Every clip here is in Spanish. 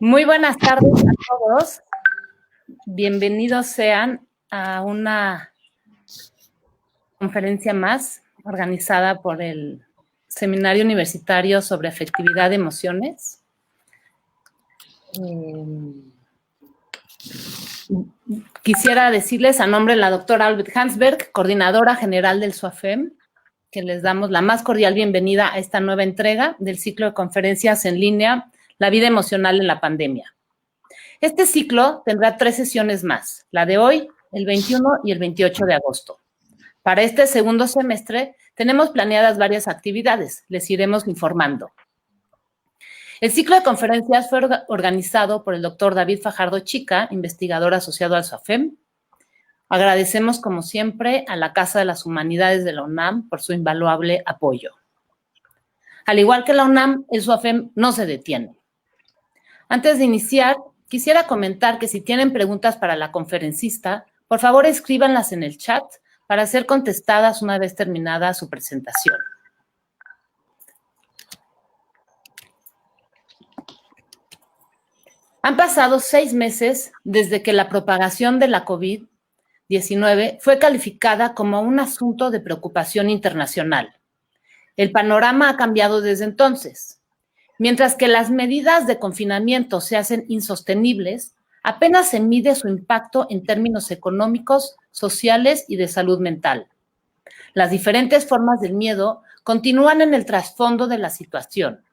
Muy buenas tardes a todos. Bienvenidos sean a una conferencia más organizada por el Seminario Universitario sobre Afectividad de Emociones. Quisiera decirles a nombre de la doctora Albert Hansberg, coordinadora general del SUAFEM, que les damos la más cordial bienvenida a esta nueva entrega del ciclo de conferencias en línea La vida emocional en la pandemia. Este ciclo tendrá 3 sesiones más, la de hoy, el 21 y el 28 de agosto. Para este segundo semestre tenemos planeadas varias actividades, les iremos informando. El ciclo de conferencias fue organizado por el doctor David Fajardo Chica, investigador asociado al SUAFEM. Agradecemos, como siempre, a la Casa de las Humanidades de la UNAM por su invaluable apoyo. Al igual que la UNAM, el SUAFEM no se detiene. Antes de iniciar, quisiera comentar que si tienen preguntas para la conferencista, por favor escríbanlas en el chat para ser contestadas una vez terminada su presentación. Han pasado 6 meses desde que la propagación de la COVID-19 fue calificada como un asunto de preocupación internacional. El panorama ha cambiado desde entonces. Mientras que las medidas de confinamiento se hacen insostenibles, apenas se mide su impacto en términos económicos, sociales y de salud mental. Las diferentes formas del miedo continúan en el trasfondo de la situación.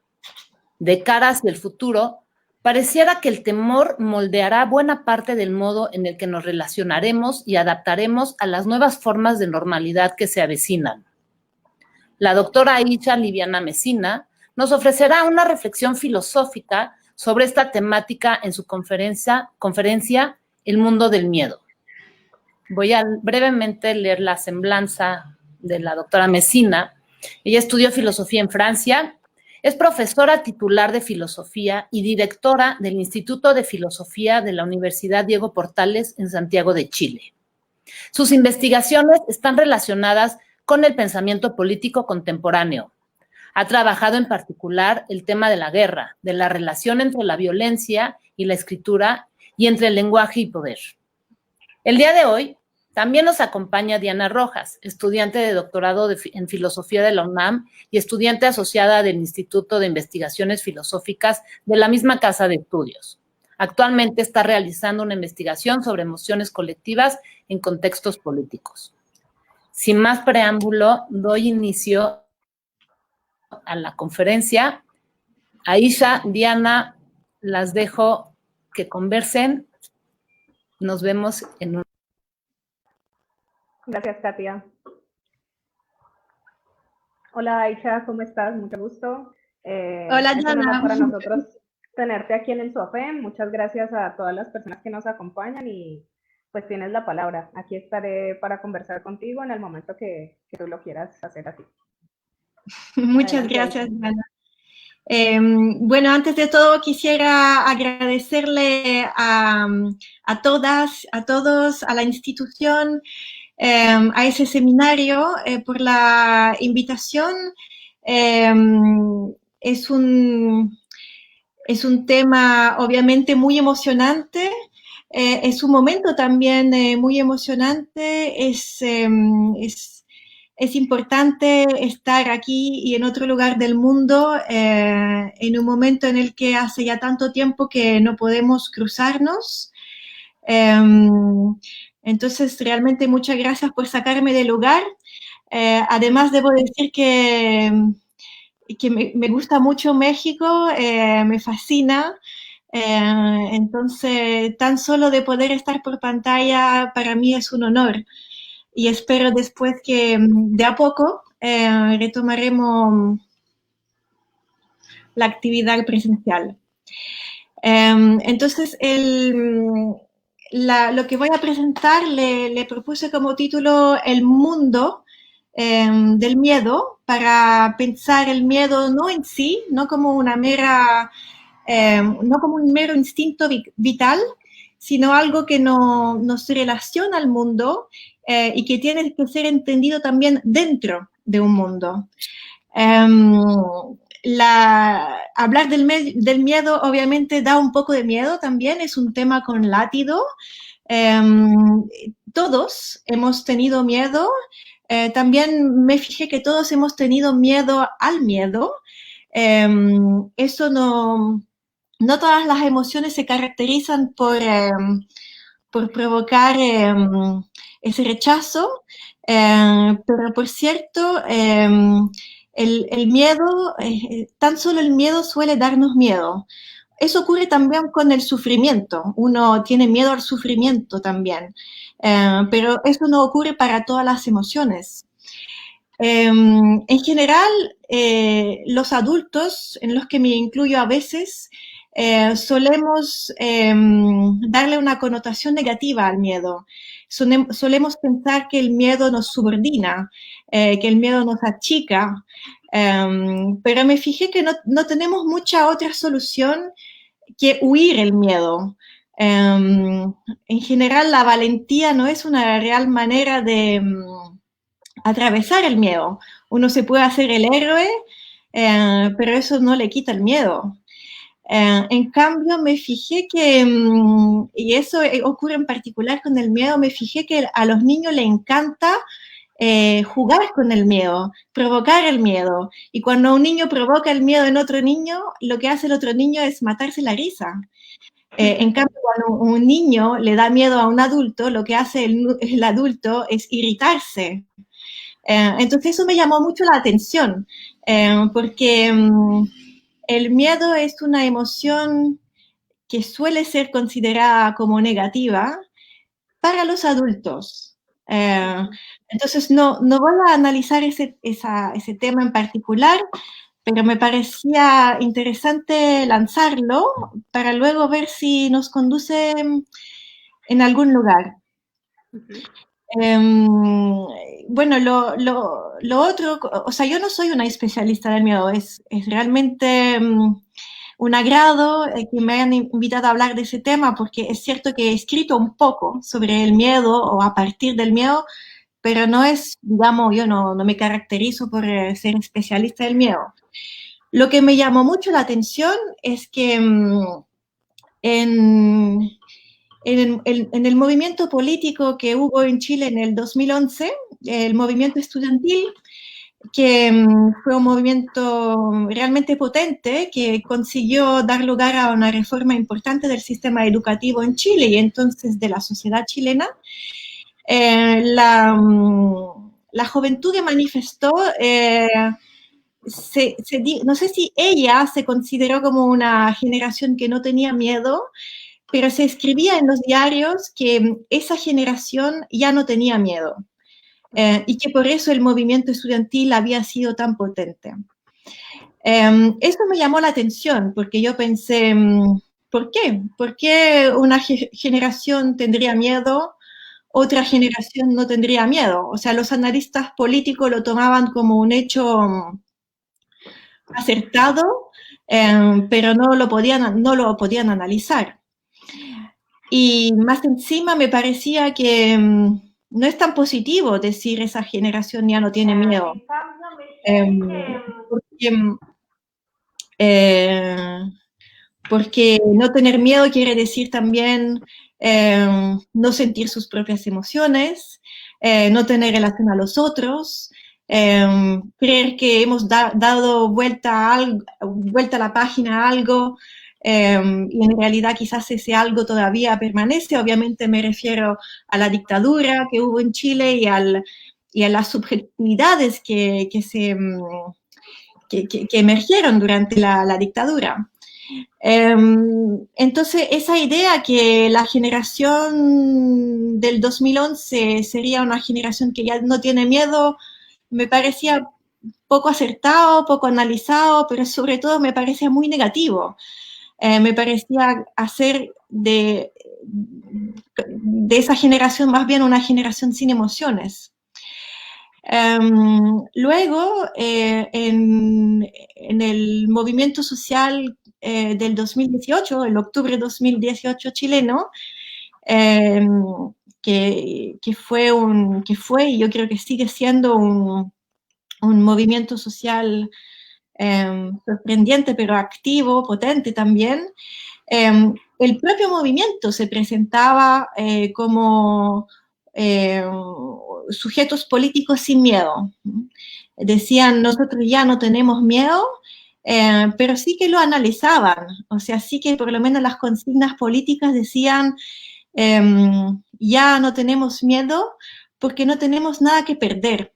De cara hacia el futuro, pareciera que el temor moldeará buena parte del modo en el que nos relacionaremos y adaptaremos a las nuevas formas de normalidad que se avecinan. La doctora Aisha Liviana Mesina nos ofrecerá una reflexión filosófica sobre esta temática en su conferencia El mundo del miedo. Voy a brevemente leer la semblanza de la doctora Mesina. Ella estudió filosofía en Francia, es profesora titular de filosofía y directora del Instituto de Filosofía de la Universidad Diego Portales en Santiago de Chile. Sus investigaciones están relacionadas con el pensamiento político contemporáneo. Ha trabajado en particular el tema de la guerra, de la relación entre la violencia y la escritura y entre el lenguaje y poder. El día de hoy también nos acompaña Diana Rojas, estudiante de doctorado en filosofía de la UNAM y estudiante asociada del Instituto de Investigaciones Filosóficas de la misma casa de estudios. Actualmente está realizando una investigación sobre emociones colectivas en contextos políticos. Sin más preámbulo, doy inicio a la conferencia. Aisha, Diana, las dejo que conversen. Nos vemos en un... Gracias, Katia. Hola, Aisha, ¿cómo estás? Mucho gusto. Hola, es Diana. un honor para nosotros tenerte aquí en el SUAFEM. Muchas gracias a todas las personas que nos acompañan y pues tienes la palabra. Aquí estaré para conversar contigo en el momento que tú lo quieras hacer así. Muchas gracias, Diana. Bueno, antes de todo quisiera agradecerle a todas, a todos, a la institución, a ese seminario por la invitación. Es un tema obviamente muy emocionante. Es un momento también muy emocionante. Es importante estar aquí y en otro lugar del mundo en un momento en el que hace ya tanto tiempo que no podemos cruzarnos. Entonces, realmente muchas gracias por sacarme del lugar. Además, debo decir que me gusta mucho México, me fascina. Entonces, tan solo de poder estar por pantalla para mí es un honor. Y espero después que de a poco retomaremos la actividad presencial. Entonces, lo que voy a presentar le propuse como título El mundo del miedo, para pensar el miedo no en sí, no como un mero instinto vital, sino algo que nos relaciona al mundo y que tiene que ser entendido también dentro de un mundo. hablar del miedo obviamente da un poco de miedo también, es un tema con látigo. Todos hemos tenido miedo. También me fijé que todos hemos tenido miedo al miedo. Eso no todas las emociones se caracterizan por provocar ese rechazo, pero por cierto, el miedo, tan solo el miedo suele darnos miedo. Eso ocurre también con el sufrimiento. Uno tiene miedo al sufrimiento también, pero eso no ocurre para todas las emociones. En general, los adultos, en los que me incluyo a veces, solemos darle una connotación negativa al miedo. Solemos pensar que el miedo nos subordina, que el miedo nos achica, pero me fijé que no tenemos mucha otra solución que huir el miedo. En general, la valentía no es una real manera de atravesar el miedo. Uno se puede hacer el héroe, pero eso no le quita el miedo. En cambio, me fijé que, y eso ocurre en particular con el miedo, me fijé que a los niños les encanta jugar con el miedo, provocar el miedo. Y cuando un niño provoca el miedo en otro niño, lo que hace el otro niño es matarse la risa. En cambio, cuando un niño le da miedo a un adulto, lo que hace el adulto es irritarse. Entonces eso me llamó mucho la atención, porque el miedo es una emoción que suele ser considerada como negativa para los adultos. Entonces no voy a analizar ese tema en particular, pero me parecía interesante lanzarlo para luego ver si nos conduce en algún lugar. Bueno, lo otro, o sea, yo no soy una especialista del miedo, es realmente un agrado que me hayan invitado a hablar de ese tema, porque es cierto que he escrito un poco sobre el miedo o a partir del miedo, pero no es, digamos, yo no me caracterizo por ser especialista del miedo. Lo que me llamó mucho la atención es que en el movimiento político que hubo en Chile en el 2011, el movimiento estudiantil, que fue un movimiento realmente potente, que consiguió dar lugar a una reforma importante del sistema educativo en Chile y entonces de la sociedad chilena. La juventud que manifestó, no sé si ella se consideró como una generación que no tenía miedo, pero se escribía en los diarios que esa generación ya no tenía miedo y que por eso el movimiento estudiantil había sido tan potente. Eso me llamó la atención porque yo pensé, ¿por qué? ¿Por qué una generación tendría miedo, otra generación no tendría miedo? O sea, los analistas políticos lo tomaban como un hecho acertado, pero no lo podían analizar. Y más encima me parecía que no es tan positivo decir esa generación ya no tiene miedo. Porque no tener miedo quiere decir también no sentir sus propias emociones, no tener relación a los otros, creer que hemos dado vuelta a la página a algo, y en realidad quizás ese algo todavía permanece. Obviamente me refiero a la dictadura que hubo en Chile y a las subjetividades que emergieron durante la dictadura. Entonces, esa idea que la generación del 2011 sería una generación que ya no tiene miedo, me parecía poco acertado, poco analizado, pero sobre todo me parecía muy negativo. Me parecía hacer de esa generación más bien una generación sin emociones. Luego, en el movimiento social del 2018, el octubre de 2018 chileno, que fue y yo creo que sigue siendo un movimiento social sorprendente pero activo, potente también. El propio movimiento se presentaba como sujetos políticos sin miedo. Decían, nosotros ya no tenemos miedo, pero sí que lo analizaban, o sea, sí que por lo menos las consignas políticas decían, ya no tenemos miedo porque no tenemos nada que perder.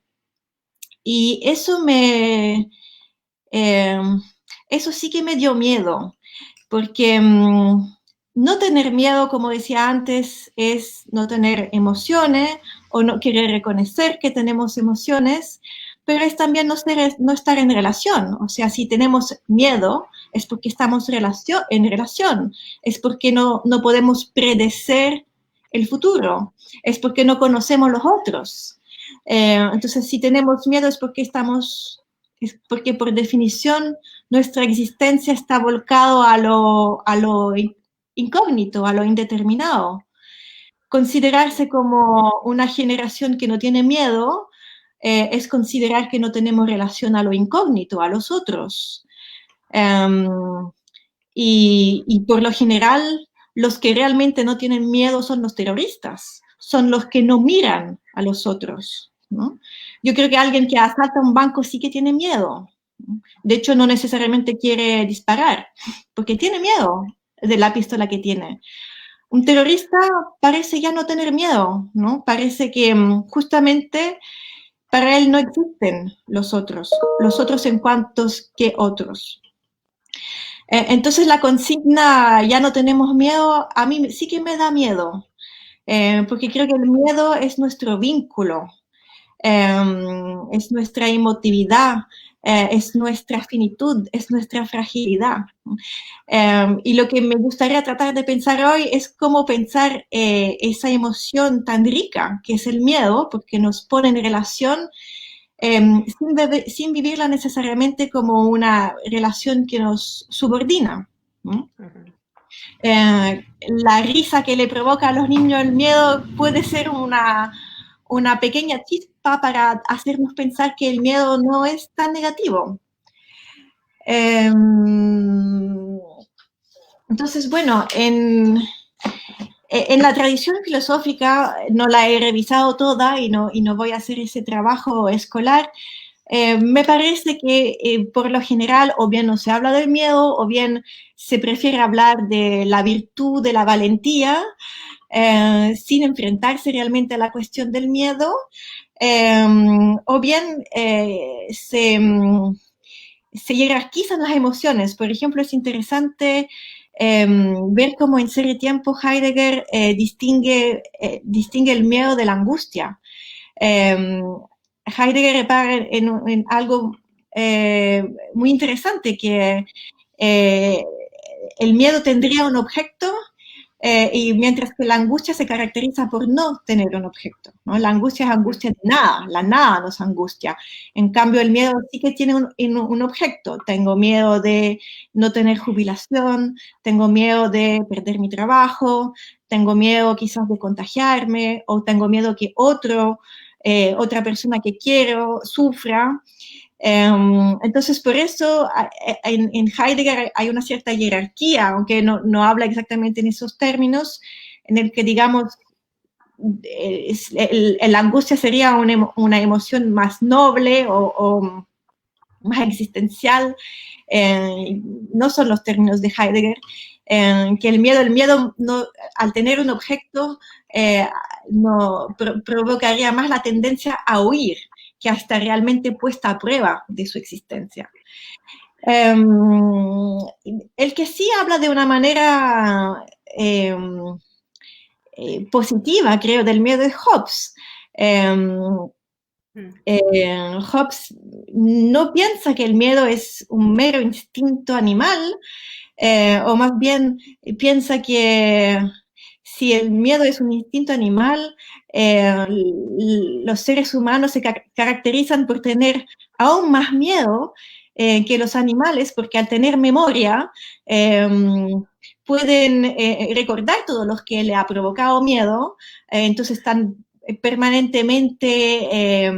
Y eso sí que me dio miedo, porque no tener miedo, como decía antes, es no tener emociones o no querer reconocer que tenemos emociones, pero es también no estar en relación. O sea, si tenemos miedo es porque estamos en relación, es porque no podemos predecir el futuro, es porque no conocemos los otros. Entonces, si tenemos miedo es porque por definición nuestra existencia está volcado a lo incógnito, a lo indeterminado. Considerarse como una generación que no tiene miedo es considerar que no tenemos relación a lo incógnito, a los otros. Y por lo general, los que realmente no tienen miedo son los terroristas, son los que no miran a los otros, ¿no? Yo creo que alguien que asalta un banco sí que tiene miedo. De hecho, no necesariamente quiere disparar, porque tiene miedo de la pistola que tiene. Un terrorista parece ya no tener miedo, ¿no? Parece que justamente para él no existen los otros en cuantos que otros. Entonces la consigna, ya no tenemos miedo, a mí sí que me da miedo, porque creo que el miedo es nuestro vínculo, es nuestra emotividad, es nuestra finitud, es nuestra fragilidad. Y lo que me gustaría tratar de pensar hoy es cómo pensar esa emoción tan rica que es el miedo, porque nos pone en relación sin vivirla necesariamente como una relación que nos subordina. ¿No? La risa que le provoca a los niños el miedo puede ser una pequeña chispa para hacernos pensar que el miedo no es tan negativo. Entonces, bueno, en la tradición filosófica, no la he revisado toda y no voy a hacer ese trabajo escolar, me parece que por lo general o bien no se habla del miedo o bien se prefiere hablar de la virtud, de la valentía, sin enfrentarse realmente a la cuestión del miedo, o bien se jerarquizan las emociones. Por ejemplo, es interesante ver cómo en Ser y Tiempo Heidegger distingue el miedo de la angustia. Heidegger repara en algo muy interesante, que el miedo tendría un objeto y mientras que la angustia se caracteriza por no tener un objeto, ¿no? La angustia es angustia de nada, la nada nos angustia. En cambio, el miedo sí que tiene un objeto. Tengo miedo de no tener jubilación, tengo miedo de perder mi trabajo, tengo miedo quizás de contagiarme, o tengo miedo que otra persona que quiero sufra. Entonces, por eso en Heidegger hay una cierta jerarquía, aunque no habla exactamente en esos términos, en el que, digamos, la angustia sería una emoción más noble o más existencial. No son los términos de Heidegger, que el miedo no, al tener un objeto provocaría más la tendencia a huir, que hasta realmente puesta a prueba de su existencia. El que sí habla de una manera positiva, creo, del miedo es Hobbes. Hobbes no piensa que el miedo es un mero instinto animal, o más bien piensa que si el miedo es un instinto animal, los seres humanos se caracterizan por tener aún más miedo que los animales, porque al tener memoria pueden recordar todo lo que le ha provocado miedo, entonces están permanentemente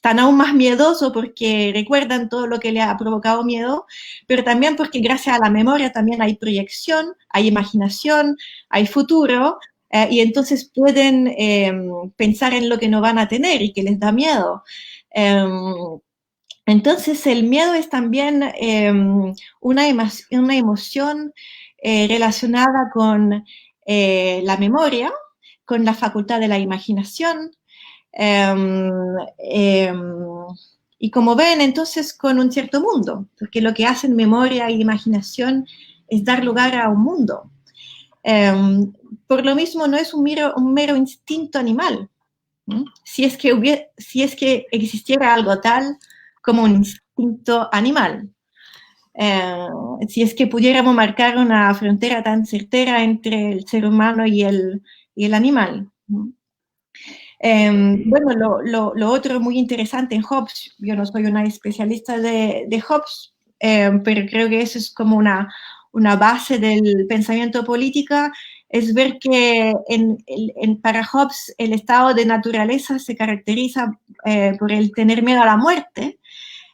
están aún más miedosos porque recuerdan todo lo que les ha provocado miedo, pero también porque gracias a la memoria también hay proyección, hay imaginación, hay futuro, y entonces pueden pensar en lo que no van a tener y que les da miedo. Entonces el miedo es también una emoción relacionada con la memoria, con la facultad de la imaginación, y como ven, entonces con un cierto mundo, porque lo que hacen memoria e imaginación es dar lugar a un mundo. Por lo mismo, no es un mero instinto animal. Si es que existiera algo tal como un instinto animal. Si es que pudiéramos marcar una frontera tan certera entre el ser humano y el animal. Bueno, lo otro muy interesante en Hobbes, yo no soy una especialista de Hobbes, pero creo que eso es como una base del pensamiento político, es ver que para Hobbes el estado de naturaleza se caracteriza por el tener miedo a la muerte.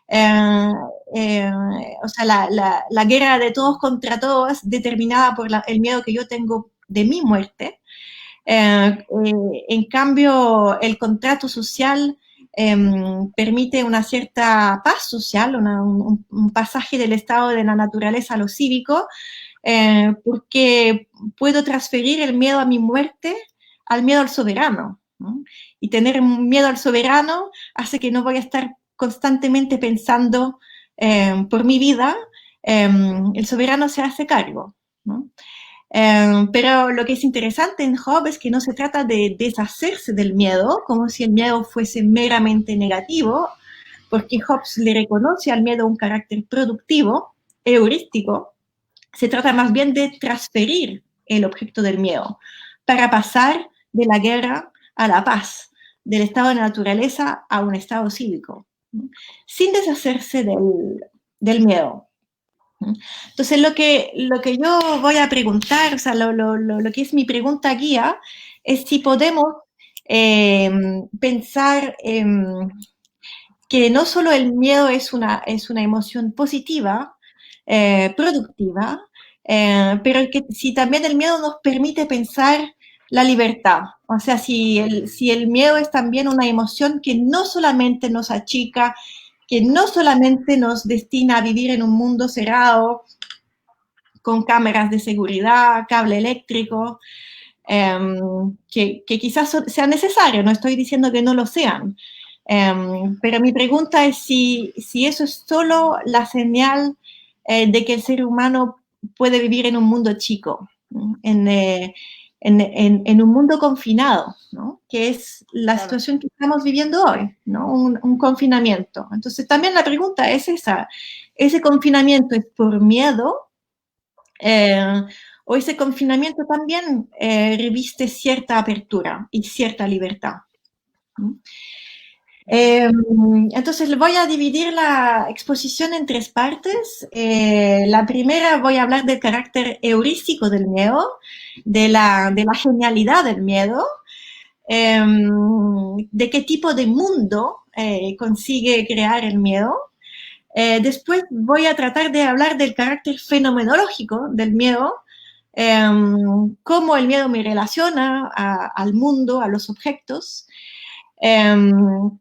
O sea, la guerra de todos contra todos determinada por el miedo que yo tengo de mi muerte. En cambio, el contrato social permite una cierta paz social, un pasaje del estado de la naturaleza a lo cívico, porque puedo transferir el miedo a mi muerte al miedo al soberano, ¿no? Y tener miedo al soberano hace que no voy a estar constantemente pensando por mi vida, el soberano se hace cargo, ¿no? Pero lo que es interesante en Hobbes es que no se trata de deshacerse del miedo, como si el miedo fuese meramente negativo, porque Hobbes le reconoce al miedo un carácter productivo, heurístico. Se trata más bien de transferir el objeto del miedo para pasar de la guerra a la paz, del estado de naturaleza a un estado cívico, ¿no? Sin deshacerse del miedo. Entonces, lo que yo voy a preguntar, o sea, lo que es mi pregunta guía, es si podemos pensar que no solo el miedo es una emoción positiva, productiva, pero que si también el miedo nos permite pensar la libertad. O sea, si el miedo es también una emoción que no solamente nos achica, que no solamente nos destina a vivir en un mundo cerrado, con cámaras de seguridad, cable eléctrico, que quizás sean necesarios, no estoy diciendo que no lo sean, pero mi pregunta es si eso es solo la señal de que el ser humano puede vivir en un mundo chico, ¿no? En un mundo confinado, ¿no? Que es la situación que estamos viviendo hoy, ¿no? Un confinamiento. Entonces, también la pregunta es esa, ¿ese confinamiento es por miedo? O ese confinamiento también reviste cierta apertura y cierta libertad. Entonces voy a dividir la exposición en tres partes. La primera voy a hablar del carácter heurístico del miedo, de la genialidad del miedo, de qué tipo de mundo consigue crear el miedo. Después voy a tratar de hablar del carácter fenomenológico del miedo, cómo el miedo me relaciona al mundo, a los objetos,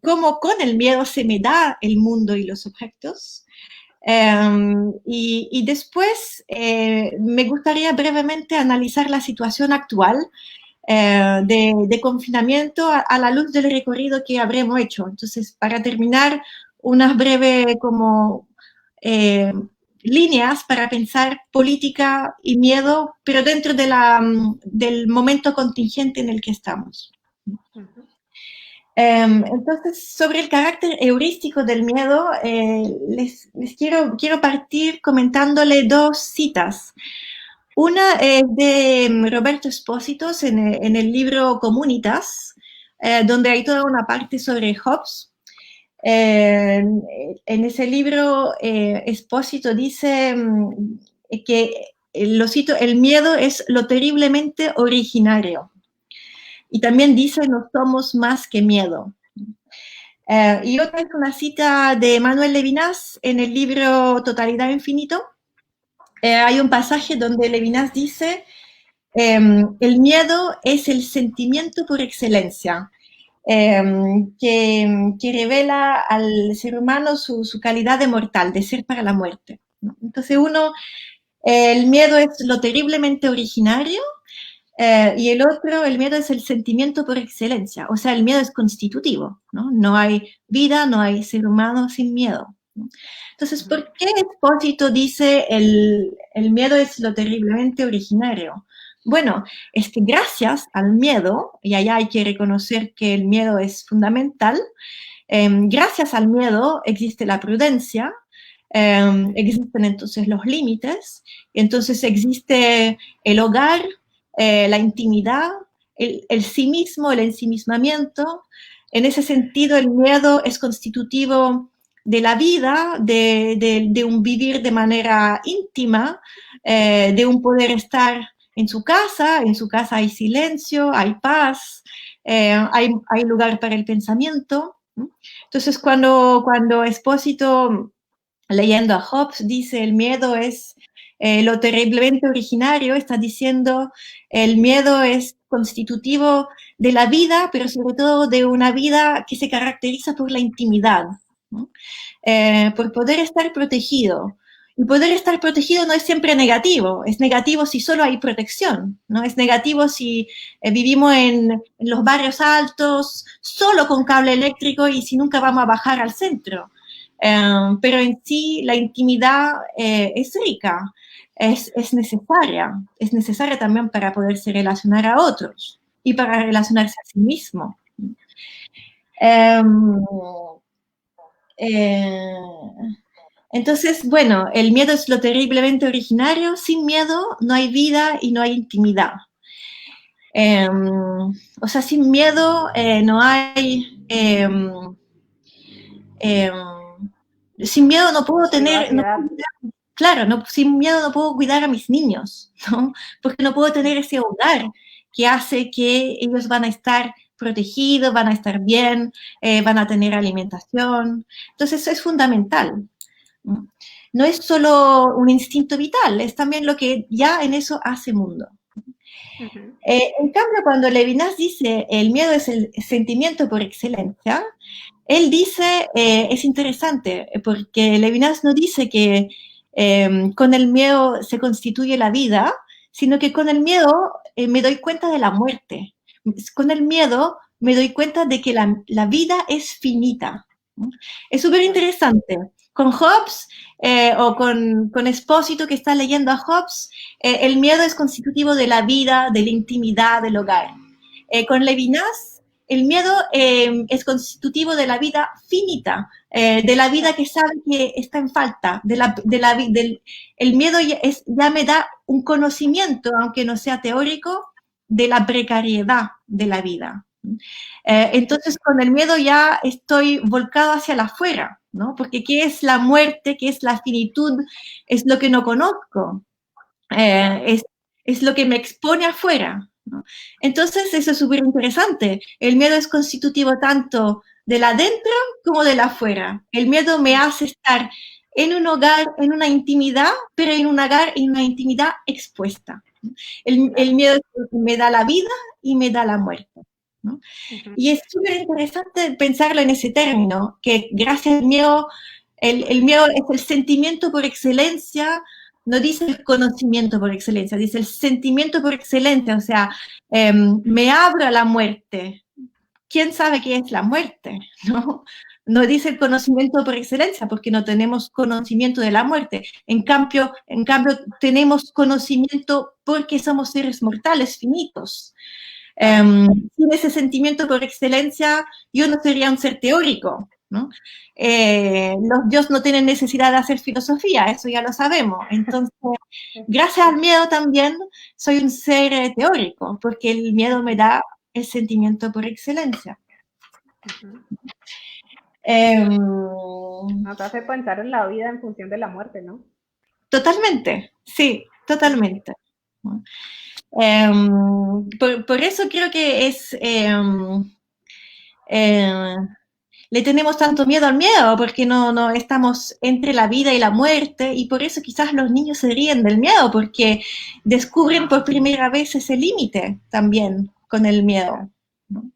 cómo con el miedo se me da el mundo y los objetos. Y después me gustaría brevemente analizar la situación actual de confinamiento a la luz del recorrido que habremos hecho. Entonces, para terminar, unas breves como líneas para pensar política y miedo, pero dentro de del momento contingente en el que estamos. Entonces, sobre el carácter heurístico del miedo, les quiero partir comentándole dos citas. Una es de Roberto Espósito en el libro Comunitas, donde hay toda una parte sobre Hobbes. En ese libro, Espósito dice que, lo cito, el miedo es lo terriblemente originario. Y también dice, no somos más que miedo. Y otra es una cita de Manuel Levinas en el libro Totalidad Infinito. Hay un pasaje donde Levinas dice, el miedo es el sentimiento por excelencia, que revela al ser humano su calidad de mortal, de ser para la muerte, ¿no? Entonces el miedo es lo terriblemente originario, y el otro, el miedo es el sentimiento por excelencia, o sea, el miedo es constitutivo, ¿no? No hay vida, no hay ser humano sin miedo, ¿no? Entonces, ¿por qué Espósito dice el miedo es lo terriblemente originario? Bueno, es que gracias al miedo, y allá hay que reconocer que el miedo es fundamental, gracias al miedo existe la prudencia, existen entonces los límites, entonces existe el hogar, la intimidad, el sí mismo, el ensimismamiento. En ese sentido, el miedo es constitutivo de la vida, de un vivir de manera íntima, de un poder estar en su casa hay silencio, hay paz, hay lugar para el pensamiento. Entonces, cuando Espósito, leyendo a Hobbes, dice el miedo es lo terriblemente originario, está diciendo el miedo es constitutivo de la vida, pero sobre todo de una vida que se caracteriza por la intimidad, ¿no? Por poder estar protegido. Y poder estar protegido no es siempre negativo, es negativo si solo hay protección, ¿no? Es negativo si vivimos en los barrios altos, solo con cable eléctrico y si nunca vamos a bajar al centro. Pero en sí la intimidad es rica, es necesaria también para poderse relacionar a otros y para relacionarse a sí mismo. Entonces, bueno, el miedo es lo terriblemente originario, sin miedo no hay vida y no hay intimidad. O sea, sin miedo no hay... sin miedo no puedo tener... Claro, sin miedo no puedo cuidar a mis niños, ¿no? Porque no puedo tener ese hogar que hace que ellos van a estar protegidos, van a estar bien, van a tener alimentación. Entonces, eso es fundamental. No es solo un instinto vital, es también lo que ya en eso hace mundo. En cambio, cuando Levinas dice el miedo es el sentimiento por excelencia, él dice, es interesante, porque Levinas no dice que con el miedo se constituye la vida, sino que con el miedo me doy cuenta de la muerte. Con el miedo me doy cuenta de que la vida es finita. Es súper interesante. Con Hobbes o con Espósito, que está leyendo a Hobbes, el miedo es constitutivo de la vida, de la intimidad, del hogar. Con Levinas, el miedo es constitutivo de la vida finita, de la vida que sabe que está en falta, el miedo ya me da un conocimiento, aunque no sea teórico, de la precariedad de la vida. Entonces, con el miedo ya estoy volcado hacia el afuera, ¿no? Porque ¿qué es la muerte? ¿Qué es la finitud? Es lo que no conozco. Es lo que me expone afuera, ¿no? Entonces, eso es súper interesante. El miedo es constitutivo tanto del adentro como del afuera. El miedo me hace estar en un hogar, en una intimidad, pero en un hogar, en una intimidad expuesta. El miedo me da la vida y me da la muerte, ¿no? Y es súper interesante pensarlo en ese término, que gracias al miedo, el miedo es el sentimiento por excelencia, no dice el conocimiento por excelencia, dice el sentimiento por excelencia, o sea, me abro a la muerte. ¿Quién sabe qué es la muerte? ¿No? No dice el conocimiento por excelencia, porque no tenemos conocimiento de la muerte. En cambio tenemos conocimiento porque somos seres mortales, finitos. Sin ese sentimiento por excelencia, yo no sería un ser teórico, ¿no? Los dioses no tienen necesidad de hacer filosofía, eso ya lo sabemos. Entonces, gracias al miedo también soy un ser teórico, porque el miedo me da el sentimiento por excelencia. Nos hace pensar en la vida en función de la muerte, ¿no? Totalmente, sí, totalmente. Por eso creo que es le tenemos tanto miedo al miedo, porque no estamos entre la vida y la muerte, y por eso quizás los niños se ríen del miedo, porque descubren por primera vez ese límite también con el miedo, ¿no?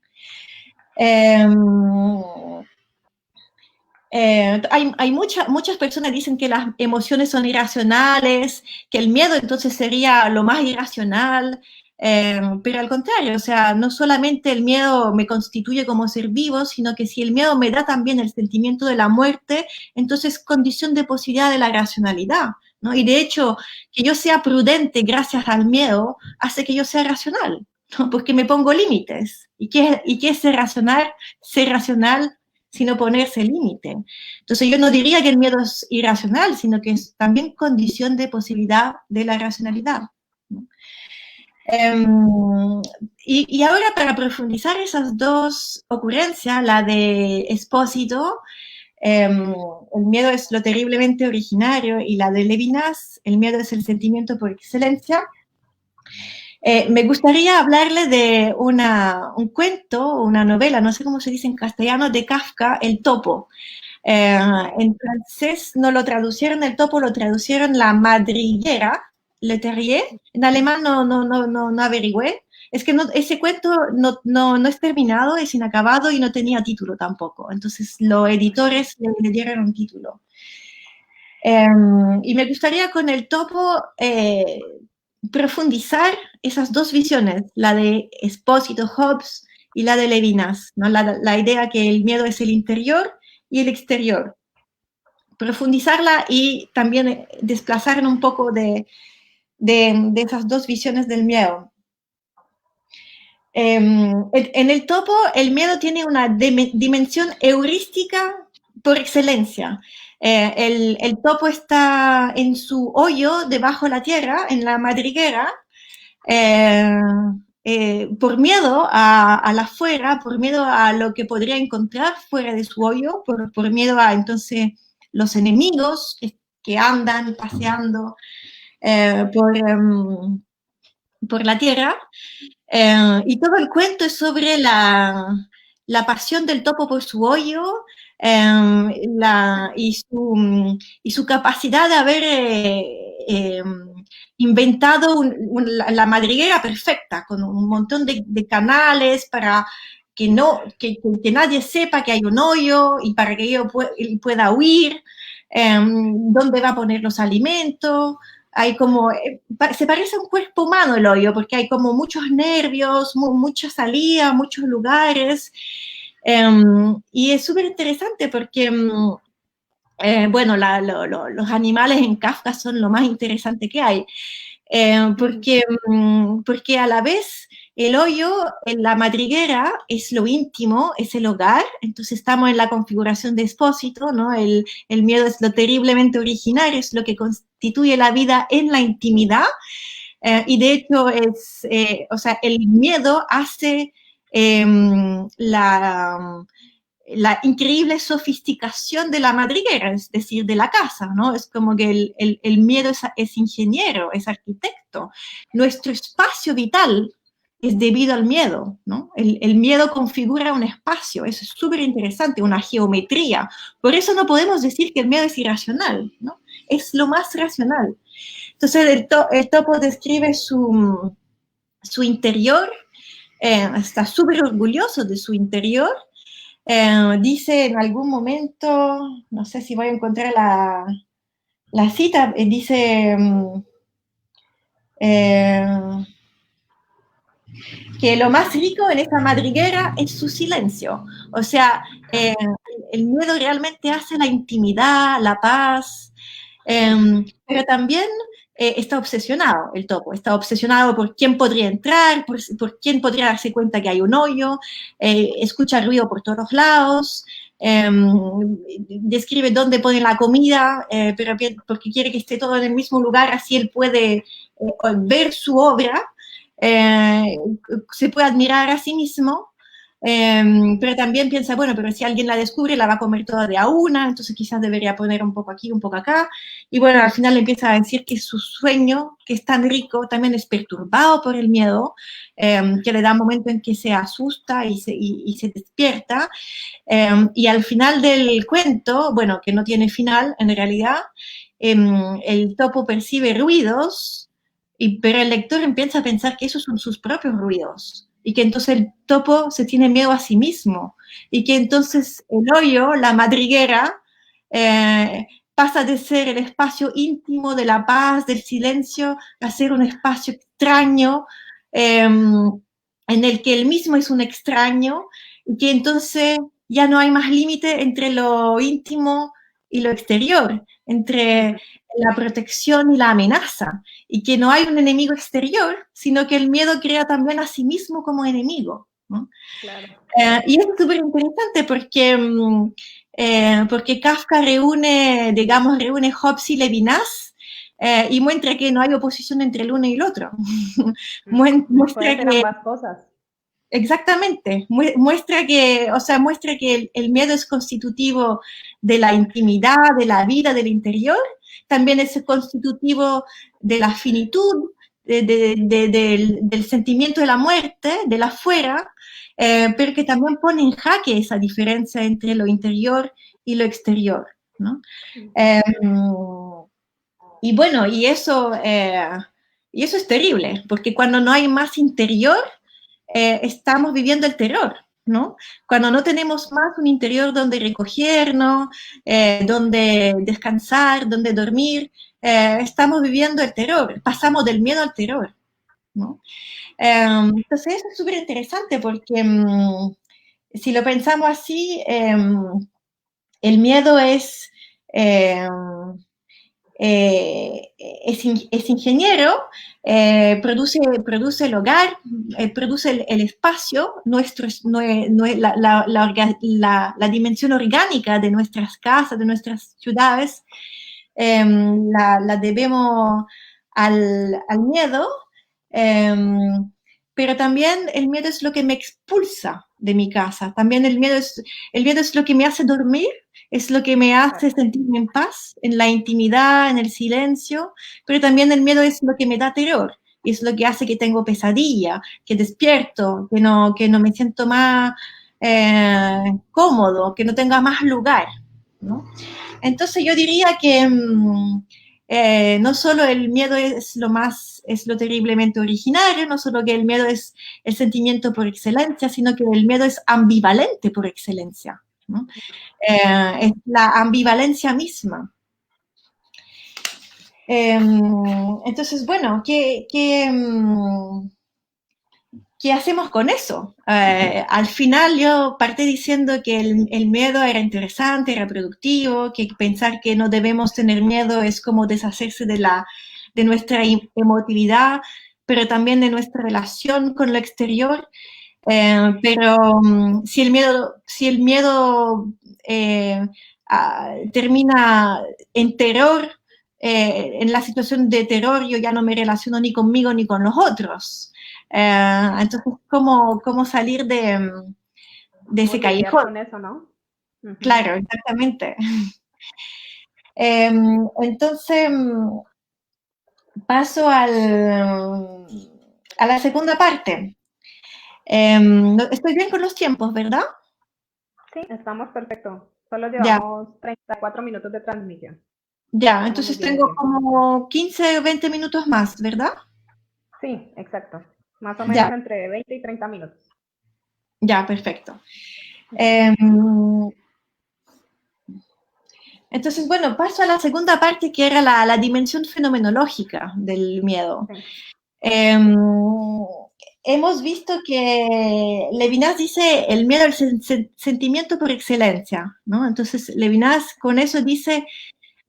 Hay muchas personas dicen que las emociones son irracionales, que el miedo entonces sería lo más irracional, pero al contrario, o sea, no solamente el miedo me constituye como ser vivo, sino que si el miedo me da también el sentimiento de la muerte, entonces es condición de posibilidad de la racionalidad, ¿no? Y de hecho, que yo sea prudente gracias al miedo hace que yo sea racional, ¿no? Porque me pongo límites. ¿Y qué es ser racional? Ser racional sino ponerse límite. Entonces yo no diría que el miedo es irracional, sino que es también condición de posibilidad de la racionalidad, ¿no? Y ahora para profundizar esas dos ocurrencias, la de Espósito, el miedo es lo terriblemente originario, y la de Levinas, el miedo es el sentimiento por excelencia. Me gustaría hablarle de un cuento, una novela, no sé cómo se dice en castellano, de Kafka, El Topo. En francés no lo traducieron El Topo, lo traducieron La Madriguera, Le Terrier. En alemán no averigüé. Es que ese cuento no es terminado, es inacabado y no tenía título tampoco. Entonces los editores le dieron un título. Y me gustaría con El Topo profundizar esas dos visiones, la de Espósito, Hobbes, y la de Levinas, ¿no? La idea que el miedo es el interior y el exterior. Profundizarla y también desplazar un poco de esas dos visiones del miedo. En El Topo, el miedo tiene una dimensión heurística por excelencia. El topo está en su hoyo debajo de la tierra, en la madriguera, por miedo a la fuera, por miedo a lo que podría encontrar fuera de su hoyo, por miedo a entonces los enemigos que andan paseando por la tierra. Y todo el cuento es sobre la pasión del topo por su hoyo, y su capacidad de haber inventado la madriguera perfecta, con un montón de canales para que nadie sepa que hay un hoyo y para que él pueda huir, dónde va a poner los alimentos. Hay como, se parece a un cuerpo humano el hoyo, porque hay como muchos nervios, mucha salida, muchos lugares, y es súper interesante porque, bueno, los animales en Kafka son lo más interesante que hay, porque a la vez el hoyo en la madriguera es lo íntimo, es el hogar, entonces estamos en la configuración de Espósito, ¿no? El miedo es lo terriblemente originario, es lo que constituye la vida en la intimidad, y de hecho o sea, el miedo hace la increíble sofisticación de la madriguera, es decir, de la casa, ¿no? Es como que el miedo es ingeniero, es arquitecto. Nuestro espacio vital es debido al miedo, ¿no? El miedo configura un espacio, eso es súper interesante, una geometría. Por eso no podemos decir que el miedo es irracional, ¿no? Es lo más racional. Entonces, el topo describe su interior, está súper orgulloso de su interior. Dice en algún momento, no sé si voy a encontrar la cita, dice que lo más rico en esta madriguera es su silencio. O sea, el miedo realmente hace la intimidad, la paz, pero también está obsesionado el topo, está obsesionado por quién podría entrar, por quién podría darse cuenta que hay un hoyo, escucha ruido por todos lados, describe dónde pone la comida, pero porque quiere que esté todo en el mismo lugar, así él puede ver su obra, se puede admirar a sí mismo. Pero también piensa, bueno, pero si alguien la descubre, la va a comer toda de a una, entonces quizás debería poner un poco aquí, un poco acá. Y bueno, al final le empieza a decir que su sueño, que es tan rico, también es perturbado por el miedo, que le da un momento en que se asusta y se despierta. Y al final del cuento, bueno, que no tiene final en realidad, el topo percibe ruidos, pero el lector empieza a pensar que esos son sus propios ruidos y que entonces el topo se tiene miedo a sí mismo y que entonces el hoyo, la madriguera, pasa de ser el espacio íntimo de la paz, del silencio, a ser un espacio extraño en el que él mismo es un extraño y que entonces ya no hay más límite entre lo íntimo y lo exterior, entre la protección y la amenaza, y que no hay un enemigo exterior, sino que el miedo crea también a sí mismo como enemigo, ¿no? Claro. Y es súper interesante porque Kafka reúne Hobbes y Levinas y muestra que no hay oposición entre el uno y el otro. Puede ser ambas cosas. Exactamente, muestra que el miedo es constitutivo de la intimidad, de la vida, del interior, también es constitutivo de la finitud, del sentimiento de la muerte, del afuera, pero que también pone en jaque esa diferencia entre lo interior y lo exterior, ¿no? Y bueno, y eso es terrible, porque cuando no hay más interior, estamos viviendo el terror, ¿no? Cuando no tenemos más un interior donde recogernos, donde descansar, donde dormir, estamos viviendo el terror, pasamos del miedo al terror, ¿no? Entonces eso es súper interesante porque si lo pensamos así, el miedo es ingeniero, produce el hogar, produce el espacio, la dimensión orgánica de nuestras casas, de nuestras ciudades, la debemos al miedo, pero también el miedo es lo que me expulsa de mi casa, también el miedo es lo que me hace dormir, es lo que me hace sentirme en paz, en la intimidad, en el silencio, pero también el miedo es lo que me da terror, y es lo que hace que tengo pesadilla, que despierto, que no me siento más cómodo, que no tenga más lugar, ¿no? Entonces yo diría que no solo el miedo es lo terriblemente originario, no solo que el miedo es el sentimiento por excelencia, sino que el miedo es ambivalente por excelencia, ¿no? Es la ambivalencia misma. Entonces, bueno, ¿qué hacemos con eso? Al final yo partí diciendo que el miedo era interesante, era productivo, que pensar que no debemos tener miedo es como deshacerse de nuestra emotividad, pero también de nuestra relación con lo exterior. Pero si el miedo termina en terror, en la situación de terror yo ya no me relaciono ni conmigo ni con los otros. Entonces, ¿cómo salir de ese callejón? Con eso, ¿no? Claro, exactamente. Entonces, paso a la segunda parte. Estoy bien con los tiempos, ¿verdad? Sí, estamos perfecto. Solo llevamos 34 minutos de transmisión. Ya, entonces tengo como 15 o 20 minutos más, ¿verdad? Sí, exacto. Más o menos entre 20 y 30 minutos. Ya, perfecto. Entonces, bueno, paso a la segunda parte, que era la dimensión fenomenológica del miedo. Sí. Hemos visto que Levinas dice el miedo es el sentimiento por excelencia, ¿no? Entonces, Levinas con eso dice,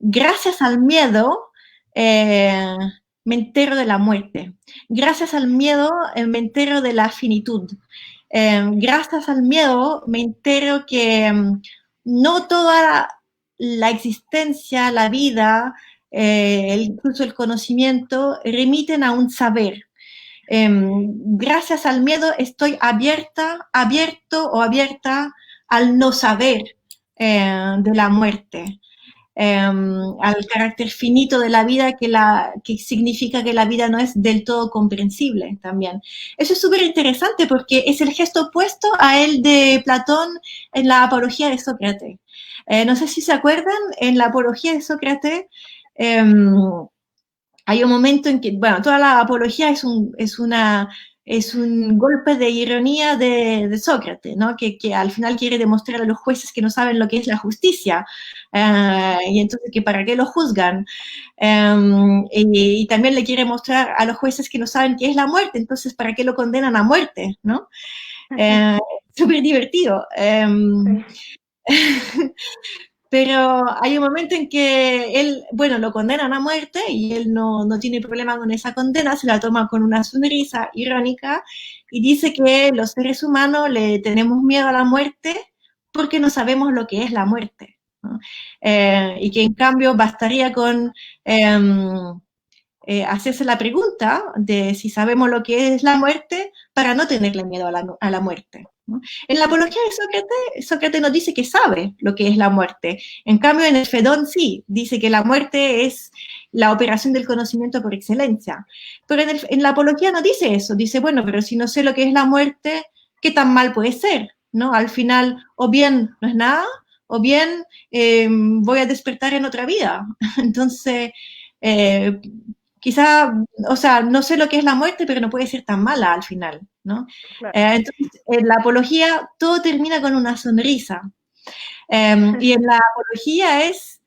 gracias al miedo me entero de la muerte. Gracias al miedo me entero de la finitud. Gracias al miedo me entero que no toda la existencia, la vida, incluso el conocimiento, remiten a un saber. Gracias al miedo estoy abierto o abierta al no saber de la muerte. Al carácter finito de la vida que significa que la vida no es del todo comprensible también. Eso es súper interesante porque es el gesto opuesto a el de Platón en la Apología de Sócrates. No sé si se acuerdan, en la Apología de Sócrates hay un momento en que, bueno, toda la Apología es un golpe de ironía de Sócrates, ¿no? Que al final quiere demostrar a los jueces que no saben lo que es la justicia, y entonces que para qué lo juzgan. Y también le quiere mostrar a los jueces que no saben qué es la muerte, entonces para qué lo condenan a muerte, ¿no? Súper divertido. Pero hay un momento en que él, bueno, lo condenan a muerte y él no tiene problema con esa condena, se la toma con una sonrisa irónica y dice que los seres humanos le tenemos miedo a la muerte porque no sabemos lo que es la muerte, ¿no? Y que en cambio bastaría con hacerse la pregunta de si sabemos lo que es la muerte para no tenerle miedo a la muerte, ¿no? En la Apología de Sócrates nos dice que sabe lo que es la muerte. En cambio, en el Fedón sí, dice que la muerte es la operación del conocimiento por excelencia. Pero en la Apología no dice eso. Dice, bueno, pero si no sé lo que es la muerte, ¿qué tan mal puede ser? ¿No? Al final, o bien no es nada, o bien voy a despertar en otra vida. Entonces, quizá, o sea, no sé lo que es la muerte, pero no puede ser tan mala al final, ¿no? Claro. Entonces, en la apología todo termina con una sonrisa. Y en la apología es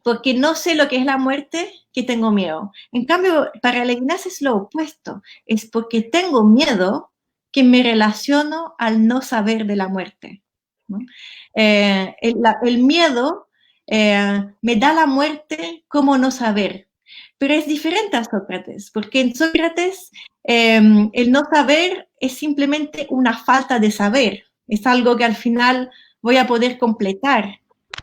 porque no sé lo que es la muerte que tengo miedo. En cambio, para Levinas es lo opuesto. Es porque tengo miedo que me relaciono al no saber de la muerte, ¿no? El miedo me da la muerte como no saber. Pero es diferente a Sócrates, porque en Sócrates el no saber es simplemente una falta de saber. Es algo que al final voy a poder completar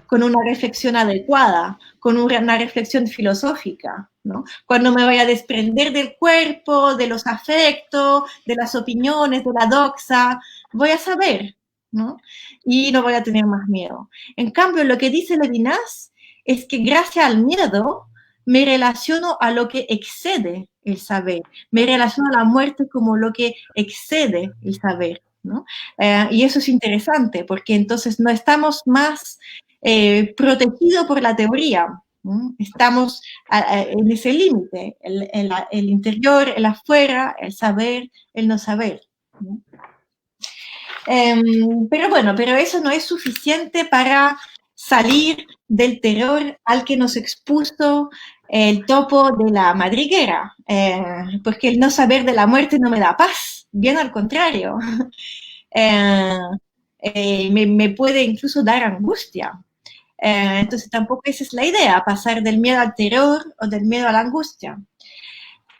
con una reflexión adecuada, con una reflexión filosófica, ¿no? Cuando me voy a desprender del cuerpo, de los afectos, de las opiniones, de la doxa, voy a saber, ¿no? Y no voy a tener más miedo. En cambio, lo que dice Levinas es que gracias al miedo me relaciono a lo que excede el saber, me relaciono a la muerte como lo que excede el saber, ¿no? Y eso es interesante, porque entonces no estamos más protegidos por la teoría, ¿no? Estamos en ese límite, el interior, el afuera, el saber, el no saber, ¿no? Pero bueno, pero eso no es suficiente para salir del terror al que nos expuso el topo de la madriguera, porque el no saber de la muerte no me da paz, bien al contrario, me puede incluso dar angustia. Entonces tampoco esa es la idea, pasar del miedo al terror o del miedo a la angustia.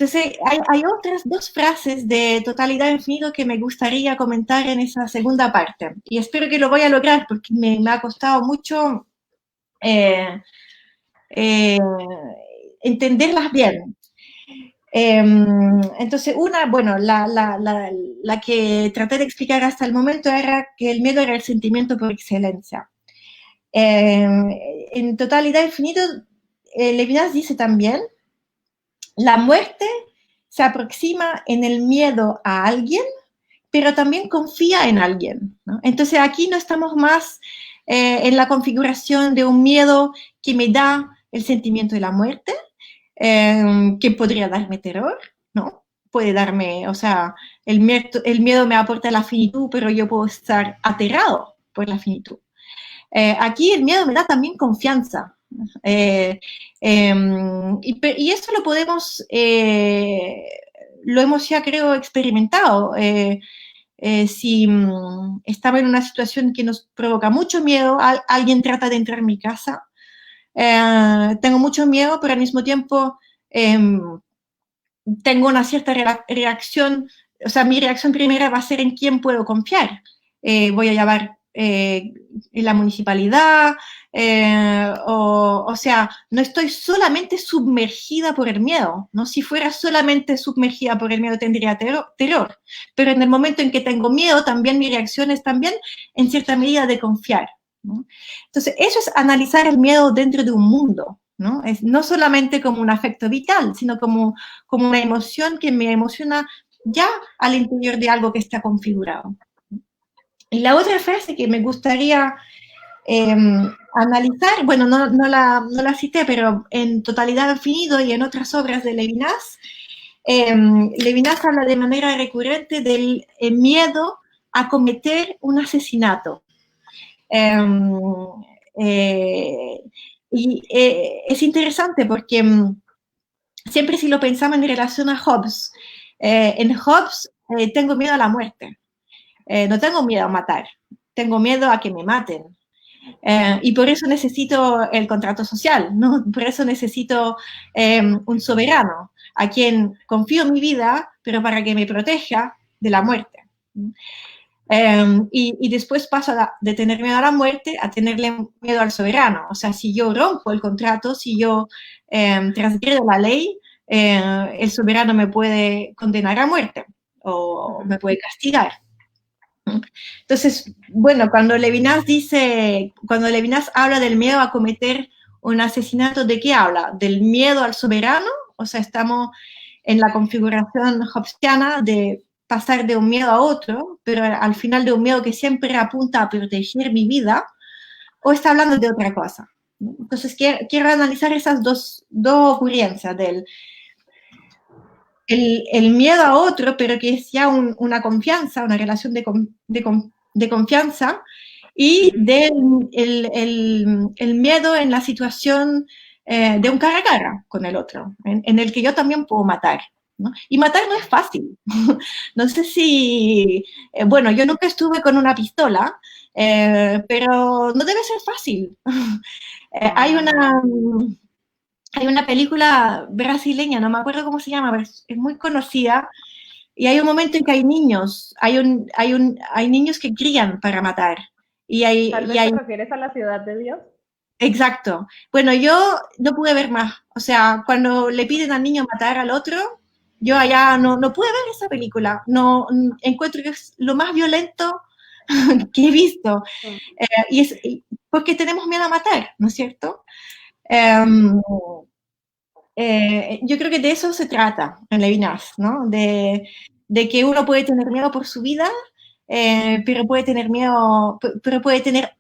Entonces, hay otras dos frases de Totalidad Infinito que me gustaría comentar en esa segunda parte. Y espero que lo voy a lograr porque me ha costado mucho entenderlas bien. Entonces, una, bueno, la que traté de explicar hasta el momento era que el miedo era el sentimiento por excelencia. En Totalidad Infinito, Levinas dice también, la muerte se aproxima en el miedo a alguien, pero también confía en alguien, ¿no? Entonces aquí no estamos más en la configuración de un miedo que me da el sentimiento de la muerte, que podría darme terror, ¿no? Puede darme, o sea, el miedo me aporta la finitud, pero yo puedo estar aterrado por la finitud. Aquí el miedo me da también confianza. Y eso lo podemos, lo hemos ya creo experimentado. Si estaba en una situación que nos provoca mucho miedo, alguien trata de entrar en mi casa, tengo mucho miedo, pero al mismo tiempo tengo una cierta reacción, o sea, mi reacción primera va a ser en quién puedo confiar. Voy a llamar en la municipalidad, o sea, no estoy solamente sumergida por el miedo, ¿no? Si fuera solamente sumergida por el miedo tendría terror, pero en el momento en que tengo miedo, también mi reacción es también, en cierta medida, de confiar, ¿no? Entonces, eso es analizar el miedo dentro de un mundo, ¿no? Es no solamente como un afecto vital, sino como una emoción que me emociona ya al interior de algo que está configurado. Y la otra frase que me gustaría analizar, bueno, no la cité, pero en Totalidad al Finito y en otras obras de Levinas, Levinas habla de manera recurrente del miedo a cometer un asesinato. Y es interesante porque siempre si lo pensamos en relación a Hobbes, en Hobbes tengo miedo a la muerte, no tengo miedo a matar, tengo miedo a que me maten. Y por eso necesito el contrato social, ¿no? Por eso necesito un soberano a quien confío mi vida, pero para que me proteja de la muerte. Y después paso de tener miedo a la muerte a tenerle miedo al soberano. O sea, si yo rompo el contrato, si yo transgredo la ley, el soberano me puede condenar a muerte o me puede castigar. Entonces, bueno, cuando Levinas habla del miedo a cometer un asesinato, ¿de qué habla? ¿Del miedo al soberano? O sea, estamos en la configuración hobbesiana de pasar de un miedo a otro, pero al final de un miedo que siempre apunta a proteger mi vida, o está hablando de otra cosa. Entonces, quiero analizar esas dos ocurrencias del el miedo a otro, pero que es ya una confianza, una relación de confianza, y el miedo en la situación de un cara a cara con el otro, en el que yo también puedo matar, ¿no? Y matar no es fácil. No sé si, bueno, yo nunca estuve con una pistola, pero no debe ser fácil. Hay una película brasileña, no me acuerdo cómo se llama, pero es muy conocida, y hay un momento en que hay niños, hay niños que crían para matar. ¿Tal vez te refieres a La Ciudad de Dios? Exacto. Bueno, yo no pude ver más. O sea, cuando le piden al niño matar al otro, yo allá no pude ver esa película. No, encuentro que es lo más violento que he visto. Sí. Y es porque tenemos miedo a matar, ¿no es cierto? Yo creo que de eso se trata en Levinas, ¿no? De que uno puede tener miedo por su vida, pero puede tener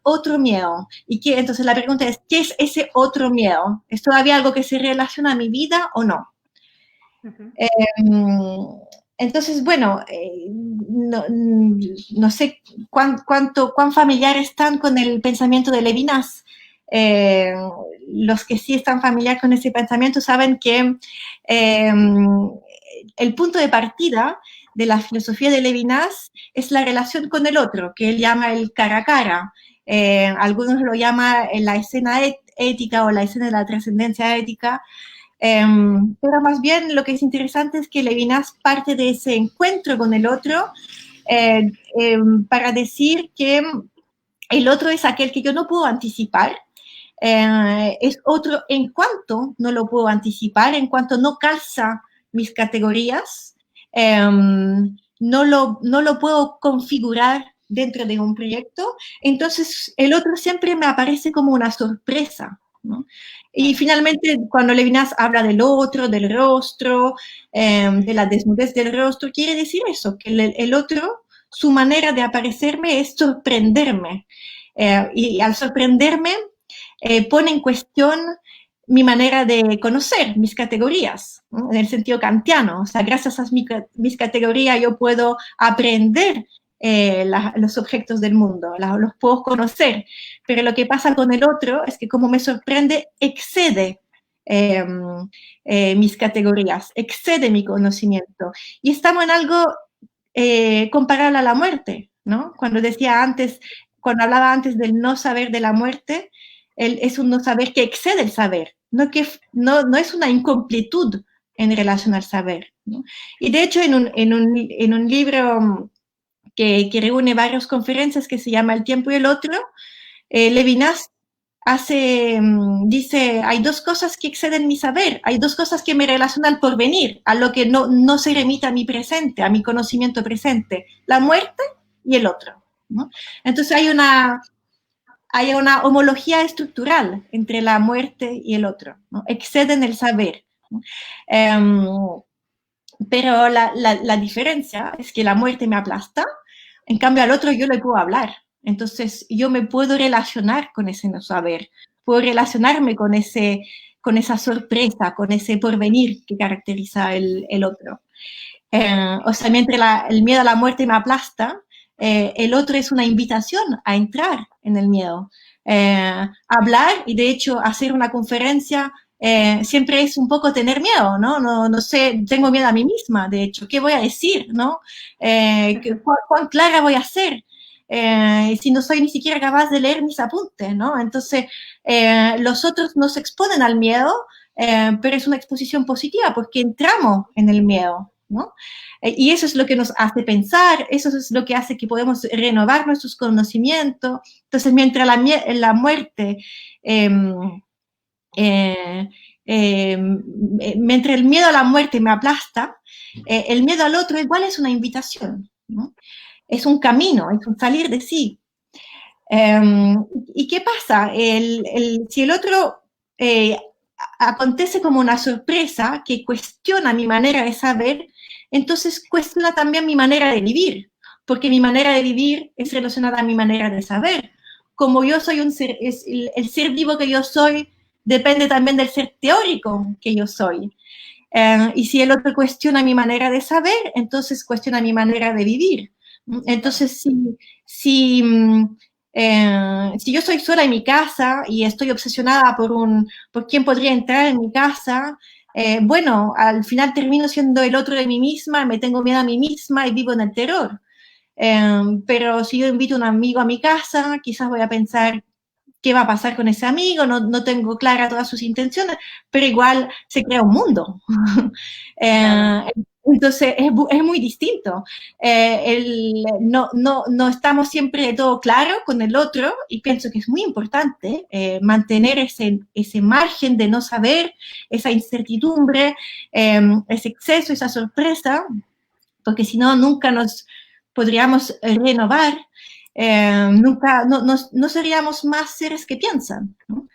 otro miedo. Entonces la pregunta es, ¿qué es ese otro miedo? ¿Es todavía algo que se relaciona a mi vida o no? Uh-huh. Entonces, bueno, no sé cuán familiar están con el pensamiento de Levinas. Los que sí están familiares con ese pensamiento saben que el punto de partida de la filosofía de Levinas es la relación con el otro, que él llama el cara a cara. Algunos lo llaman la escena ética o la escena de la trascendencia ética. Pero más bien lo que es interesante es que Levinas parte de ese encuentro con el otro para decir que el otro es aquel que yo no puedo anticipar, es otro en cuanto no lo puedo anticipar, en cuanto no calza mis categorías, no lo puedo configurar dentro de un proyecto, entonces el otro siempre me aparece como una sorpresa, ¿no? Y finalmente, cuando Levinas habla del otro, del rostro, de la desnudez del rostro, quiere decir eso, que el otro, su manera de aparecerme es sorprenderme. Y al sorprenderme, pone en cuestión mi manera de conocer, mis categorías, ¿no? En el sentido kantiano. O sea, gracias a mis categorías yo puedo aprender los objetos del mundo, los puedo conocer, pero lo que pasa con el otro es que como me sorprende, excede mis categorías, excede mi conocimiento. Y estamos en algo comparable a la muerte, ¿no? Cuando hablaba antes del no saber de la muerte, es un no saber que excede el saber, no es una incompletud en relación al saber, ¿no? Y de hecho en un libro que reúne varias conferencias, que se llama El tiempo y el otro, Levinas dice, hay dos cosas que exceden mi saber, hay dos cosas que me relacionan al porvenir, a lo que no se remite a mi presente, a mi conocimiento presente, la muerte y el otro, ¿no? Entonces hay una homología estructural entre la muerte y el otro, ¿no? Exceden el saber, ¿no? Pero la diferencia es que la muerte me aplasta, en cambio al otro yo le puedo hablar. Entonces yo me puedo relacionar con ese no saber, puedo relacionarme con esa sorpresa, con ese porvenir que caracteriza el otro. O sea, mientras el miedo a la muerte me aplasta, el otro es una invitación a entrar en el miedo. Hablar y de hecho hacer una conferencia siempre es un poco tener miedo, ¿no? No sé, tengo miedo a mí misma, de hecho, ¿qué voy a decir, no? ¿Cuán clara voy a ser? Si no soy ni siquiera capaz de leer mis apuntes, ¿no? Entonces, los otros nos exponen al miedo, pero es una exposición positiva porque entramos en el miedo, ¿no? Y eso es lo que nos hace pensar, eso es lo que hace que podemos renovar nuestros conocimientos. Entonces, mientras la muerte, mientras el miedo a la muerte me aplasta, el miedo al otro igual es una invitación, ¿no? Es un camino, es un salir de sí. ¿Y qué pasa? Si el otro acontece como una sorpresa que cuestiona mi manera de saber, entonces cuestiona también mi manera de vivir, porque mi manera de vivir es relacionada a mi manera de saber. Como yo soy un ser, el ser vivo que yo soy depende también del ser teórico que yo soy. Y si el otro cuestiona mi manera de saber, entonces cuestiona mi manera de vivir. Entonces, si yo soy sola en mi casa y estoy obsesionada por quién podría entrar en mi casa, bueno, al final termino siendo el otro de mí misma, me tengo miedo a mí misma y vivo en el terror. Pero si yo invito a un amigo a mi casa, quizás voy a pensar qué va a pasar con ese amigo, no tengo clara todas sus intenciones, pero igual se crea un mundo. Entonces es muy distinto. No estamos siempre de todo claro con el otro y pienso que es muy importante mantener ese margen de no saber, esa incertidumbre, ese exceso, esa sorpresa, porque si no, nunca nos podríamos renovar. Nunca, no seríamos más seres que piensan, ¿no?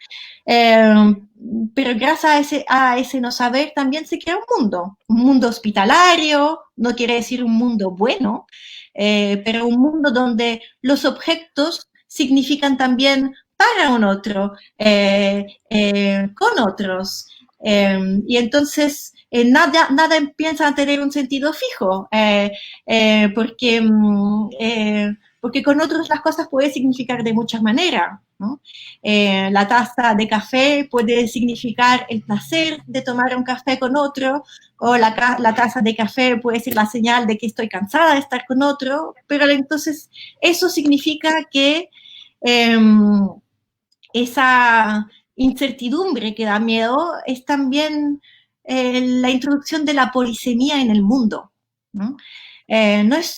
Pero gracias a ese no saber también se crea un mundo hospitalario, no quiere decir un mundo bueno, pero un mundo donde los objetos significan también para un otro, con otros, y entonces nada empieza a tener un sentido fijo, porque con otros las cosas pueden significar de muchas maneras, ¿no? La taza de café puede significar el placer de tomar un café con otro, o la taza de café puede ser la señal de que estoy cansada de estar con otro, pero entonces eso significa que esa incertidumbre que da miedo es también la introducción de la polisemia en el mundo, ¿no? No es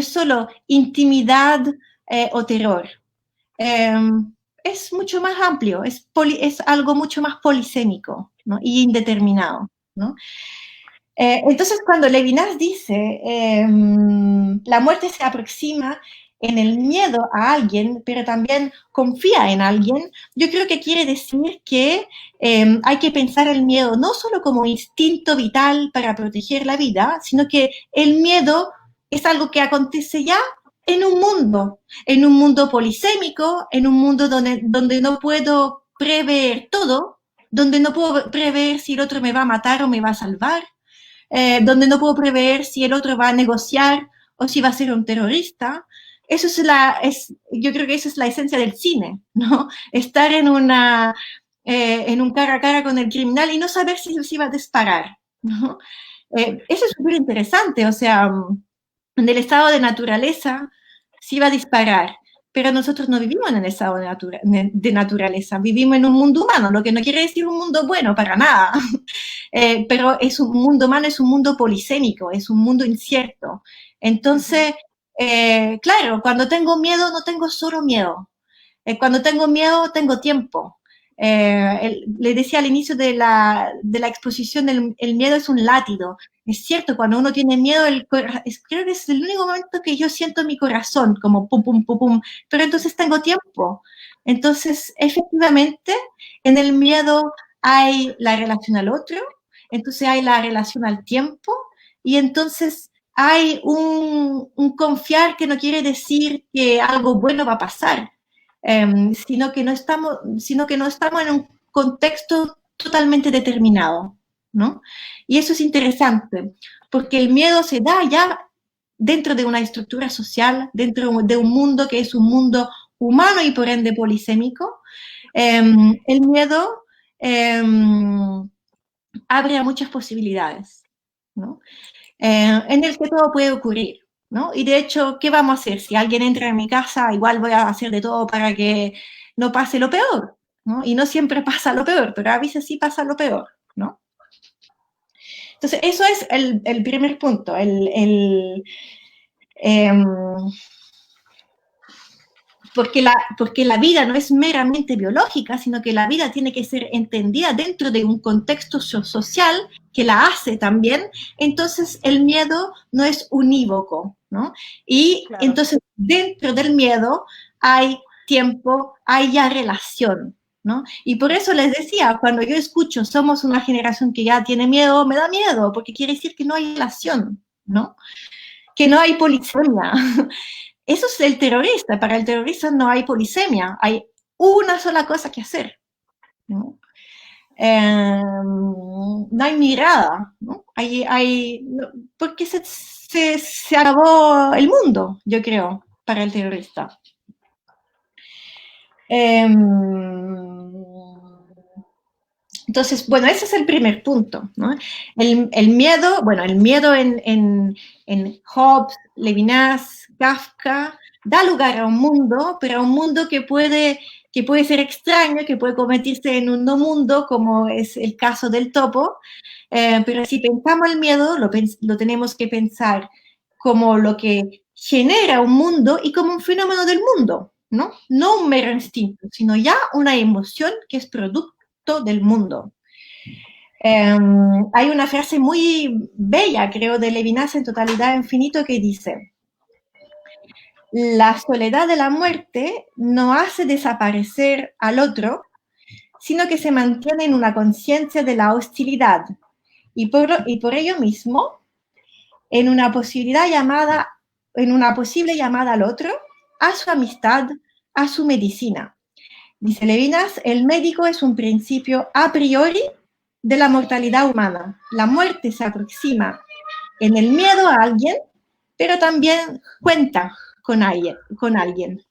solo intimidad o terror. Es mucho más amplio, es algo mucho más polisémico, ¿no? Y indeterminado, ¿no? Entonces, cuando Levinas dice la muerte se aproxima en el miedo a alguien, pero también confía en alguien, yo creo que quiere decir que hay que pensar el miedo no solo como instinto vital para proteger la vida, sino que el miedo es algo que acontece ya en un mundo polisémico, en un mundo donde no puedo prever todo, donde no puedo prever si el otro me va a matar o me va a salvar, donde no puedo prever si el otro va a negociar o si va a ser un terrorista. Eso yo creo que esa es la esencia del cine, ¿no? Estar en un cara a cara con el criminal y no saber si va a disparar, ¿no? Eso es súper interesante, o sea, en el estado de naturaleza sí va a disparar, pero nosotros no vivimos en el estado de naturaleza, vivimos en un mundo humano, lo que no quiere decir un mundo bueno para nada. pero es un mundo humano, es un mundo polisémico, es un mundo incierto. Entonces, claro, cuando tengo miedo, no tengo solo miedo. Cuando tengo miedo, tengo tiempo. Le decía al inicio de la exposición, el miedo es un látigo. Es cierto, cuando uno tiene miedo, creo que es el único momento que yo siento mi corazón, como pum, pum, pum, pum, pero entonces tengo tiempo. Entonces, efectivamente, en el miedo hay la relación al otro, entonces hay la relación al tiempo, y entonces hay un confiar que no quiere decir que algo bueno va a pasar, sino que no estamos en un contexto totalmente determinado, ¿no? Y eso es interesante, porque el miedo se da ya dentro de una estructura social, dentro de un mundo que es un mundo humano y por ende polisémico. El miedo abre a muchas posibilidades, ¿no? En el que todo puede ocurrir, ¿no? Y de hecho, ¿qué vamos a hacer? Si alguien entra en mi casa, igual voy a hacer de todo para que no pase lo peor, ¿no? Y no siempre pasa lo peor, pero a veces sí pasa lo peor, ¿no? Entonces, eso es el primer punto, porque la vida no es meramente biológica, sino que la vida tiene que ser entendida dentro de un contexto social que la hace también. Entonces el miedo no es unívoco, ¿no? Y claro, entonces dentro del miedo hay tiempo, hay ya relación, ¿no? Y por eso les decía, cuando yo escucho somos una generación que ya tiene miedo, me da miedo, porque quiere decir que no hay relación, ¿no? Que no hay polisemia. Eso es el terrorista. Para el terrorista no hay polisemia, hay una sola cosa que hacer, ¿no? No hay mirada, ¿no? Porque se acabó el mundo, yo creo, para el terrorista. Entonces, bueno, ese es el primer punto, ¿no? El miedo, bueno, el miedo en Hobbes, Levinas, Kafka, da lugar a un mundo, pero a un mundo que puede ser extraño, que puede convertirse en un no mundo, como es el caso del topo, pero si pensamos el miedo, lo tenemos que pensar como lo que genera un mundo y como un fenómeno del mundo, ¿no? No un mero instinto, sino ya una emoción que es producto del mundo. Hay una frase muy bella, creo, de Levinas en Totalidad Infinito que dice: la soledad de la muerte no hace desaparecer al otro, sino que se mantiene en una conciencia de la hostilidad y por ello mismo en una posible llamada al otro, a su amistad, a su medicina. Dice Levinas, el médico es un principio a priori de la mortalidad humana. La muerte se aproxima en el miedo a alguien, pero también cuenta con alguien,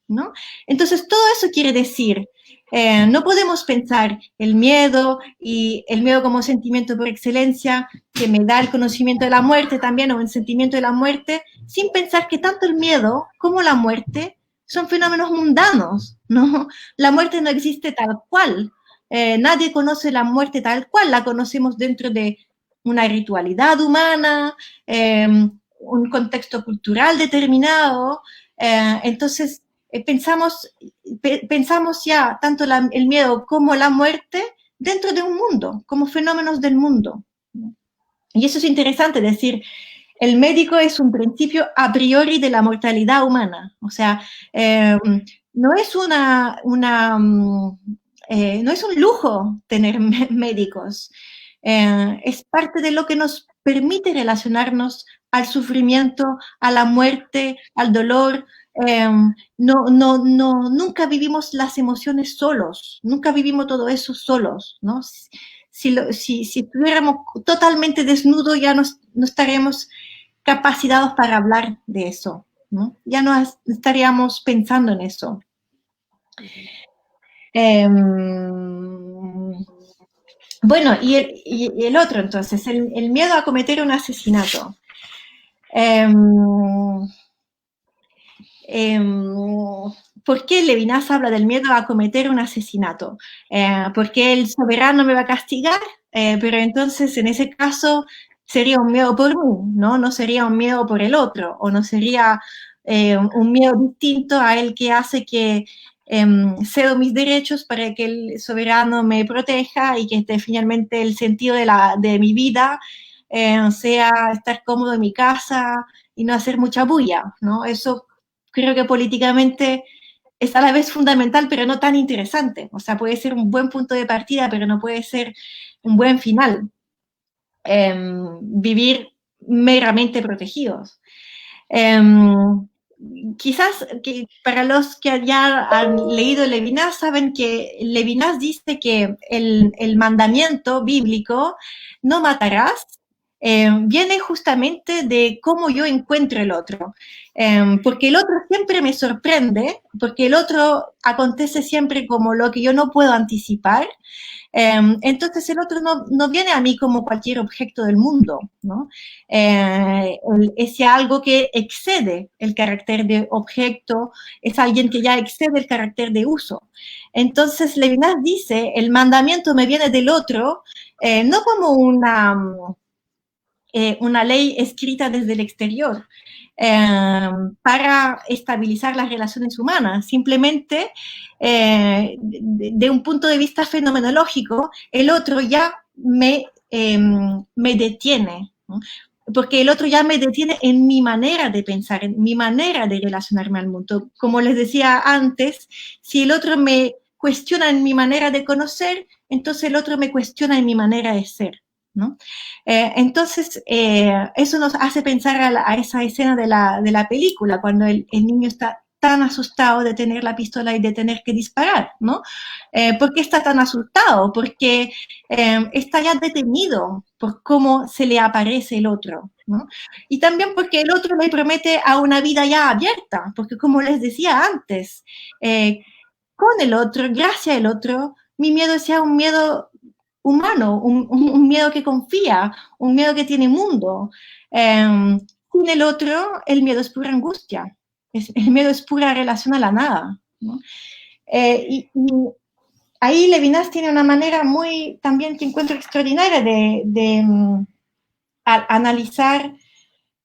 ¿no? Entonces, todo eso quiere decir, no podemos pensar el miedo y el miedo como sentimiento por excelencia, que me da el conocimiento de la muerte también, o el sentimiento de la muerte, sin pensar que tanto el miedo como la muerte son fenómenos mundanos, ¿no? La muerte no existe tal cual. Nadie conoce la muerte tal cual, la conocemos dentro de una ritualidad humana, un contexto cultural determinado. Entonces, pensamos ya tanto el miedo como la muerte dentro de un mundo, como fenómenos del mundo. Y eso es interesante, decir, el médico es un principio a priori de la mortalidad humana. O sea, no es no es un lujo tener médicos. Es parte de lo que nos permite relacionarnos al sufrimiento, a la muerte, al dolor. Nunca vivimos las emociones solos, nunca vivimos todo eso solos, ¿no? Si estuviéramos totalmente desnudos, ya no estaríamos capacitados para hablar de eso, ¿no? Ya no estaríamos pensando en eso. Bueno, y el otro, entonces, el miedo a cometer un asesinato. ¿Por qué Levinas habla del miedo a cometer un asesinato? ¿Porque el soberano me va a castigar? pero entonces en ese caso sería un miedo por mí, ¿no? No sería un miedo por el otro, o no sería un miedo distinto a el que hace que cedo mis derechos para que el soberano me proteja y que finalmente el sentido de mi vida sea estar cómodo en mi casa y no hacer mucha bulla, ¿no? Eso creo que políticamente es a la vez fundamental, pero no tan interesante. O sea, puede ser un buen punto de partida, pero no puede ser un buen final. Vivir meramente protegidos. Quizás que para los que ya han leído Levinas saben que Levinas dice que el mandamiento bíblico, no matarás, viene justamente de cómo yo encuentro el otro. Porque el otro siempre me sorprende, porque el otro acontece siempre como lo que yo no puedo anticipar. Entonces el otro no viene a mí como cualquier objeto del mundo, ¿no? Es algo que excede el carácter de objeto, es alguien que ya excede el carácter de uso. Entonces Levinas dice, el mandamiento me viene del otro, no como una ley escrita desde el exterior, para estabilizar las relaciones humanas. Simplemente, de un punto de vista fenomenológico, el otro ya me detiene, ¿no? Porque el otro ya me detiene en mi manera de pensar, en mi manera de relacionarme al mundo. Como les decía antes, si el otro me cuestiona en mi manera de conocer, entonces el otro me cuestiona en mi manera de ser, ¿no? Entonces, eso nos hace pensar a esa escena de la película, cuando el niño está tan asustado de tener la pistola y de tener que disparar, ¿no? ¿Por qué está tan asustado? Porque está ya detenido por cómo se le aparece el otro, ¿no? Y también porque el otro le promete a una vida ya abierta, porque como les decía antes, con el otro, gracias al otro, mi miedo sea un miedo humano, un miedo que confía, un miedo que tiene mundo. Sin el otro, el miedo es pura angustia, el miedo es pura relación a la nada, ¿no? Y ahí Levinas tiene una manera muy, también que encuentro extraordinaria de analizar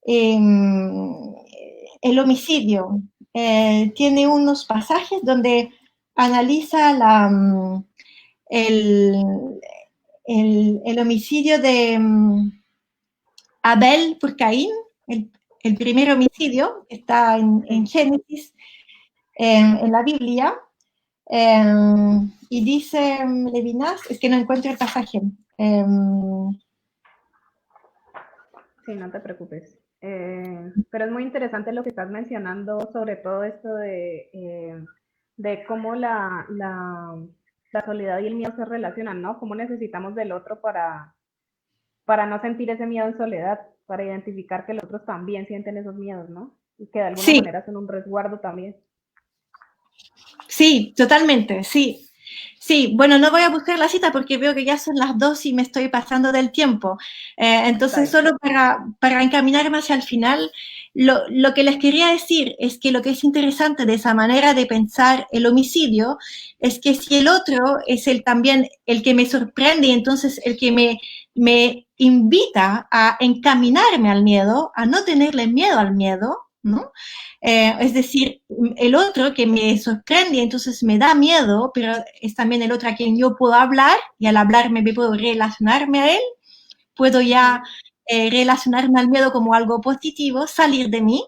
el homicidio. Tiene unos pasajes donde analiza el homicidio de Abel por Caín, el primer homicidio, que está en Génesis, en la Biblia, y dice Levinas, es que no encuentro el pasaje. Sí, no te preocupes. Pero es muy interesante lo que estás mencionando, sobre todo esto de cómo la soledad y el miedo se relacionan, ¿no? Cómo necesitamos del otro para no sentir ese miedo en soledad, para identificar que los otros también sienten esos miedos, ¿no? Y que de alguna manera son un resguardo también. Sí, totalmente, sí. Sí, bueno, no voy a buscar la cita porque veo que ya son las 2 y me estoy pasando del tiempo. Entonces, solo para encaminarme hacia el final, lo que les quería decir es que lo que es interesante de esa manera de pensar el homicidio es que si el otro es también el que me sorprende y entonces el que me invita a encaminarme al miedo, a no tenerle miedo al miedo, ¿no? Es decir, el otro que me sorprende y entonces me da miedo, pero es también el otro a quien yo puedo hablar y al hablarme me puedo relacionarme a él, puedo ya relacionarme al miedo como algo positivo, salir de mí.